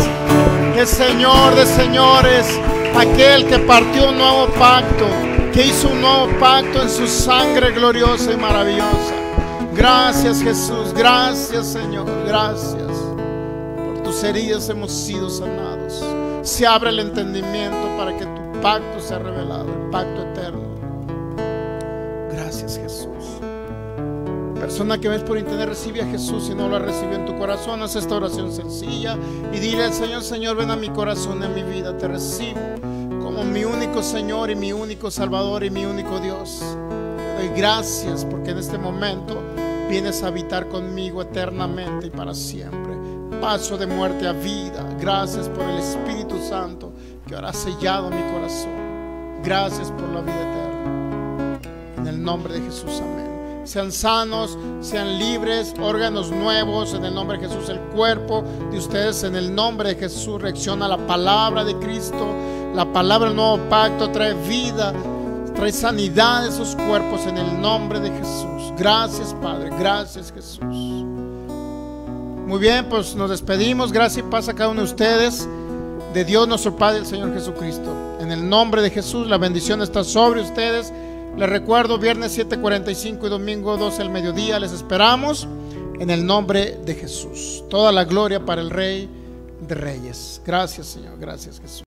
el Señor de señores, aquel que partió un nuevo pacto, que hizo un nuevo pacto en su sangre gloriosa y maravillosa. Gracias, Jesús, gracias, Señor, gracias. Por tus heridas hemos sido sanados. Se abre el entendimiento para que tu pacto sea revelado, el pacto eterno. Gracias, Jesús. Persona que ves por internet, recibe a Jesús. Si no lo has recibido en tu corazón, haz esta oración sencilla y dile al Señor: Señor, ven a mi corazón, a mi vida. Te recibo como mi único Señor y mi único Salvador y mi único Dios. Te doy gracias porque en este momento vienes a habitar conmigo eternamente y para siempre. Paso de muerte a vida. Gracias por el Espíritu Santo que ahora ha sellado mi corazón. Gracias por la vida eterna. En el nombre de Jesús, amén. Sean sanos, sean libres, órganos nuevos en el nombre de Jesús. El cuerpo de ustedes en el nombre de Jesús reacciona a la palabra de Cristo. La palabra del nuevo pacto trae vida, trae sanidad a esos cuerpos en el nombre de Jesús. Gracias, Padre, gracias, Jesús. Muy bien, pues nos despedimos. Gracias y paz a cada uno de ustedes, de Dios nuestro Padre y el Señor Jesucristo. En el nombre de Jesús, la bendición está sobre ustedes. Les recuerdo, viernes 7:45 y domingo 12 al mediodía. Les esperamos en el nombre de Jesús. Toda la gloria para el Rey de Reyes. Gracias, Señor. Gracias, Jesús.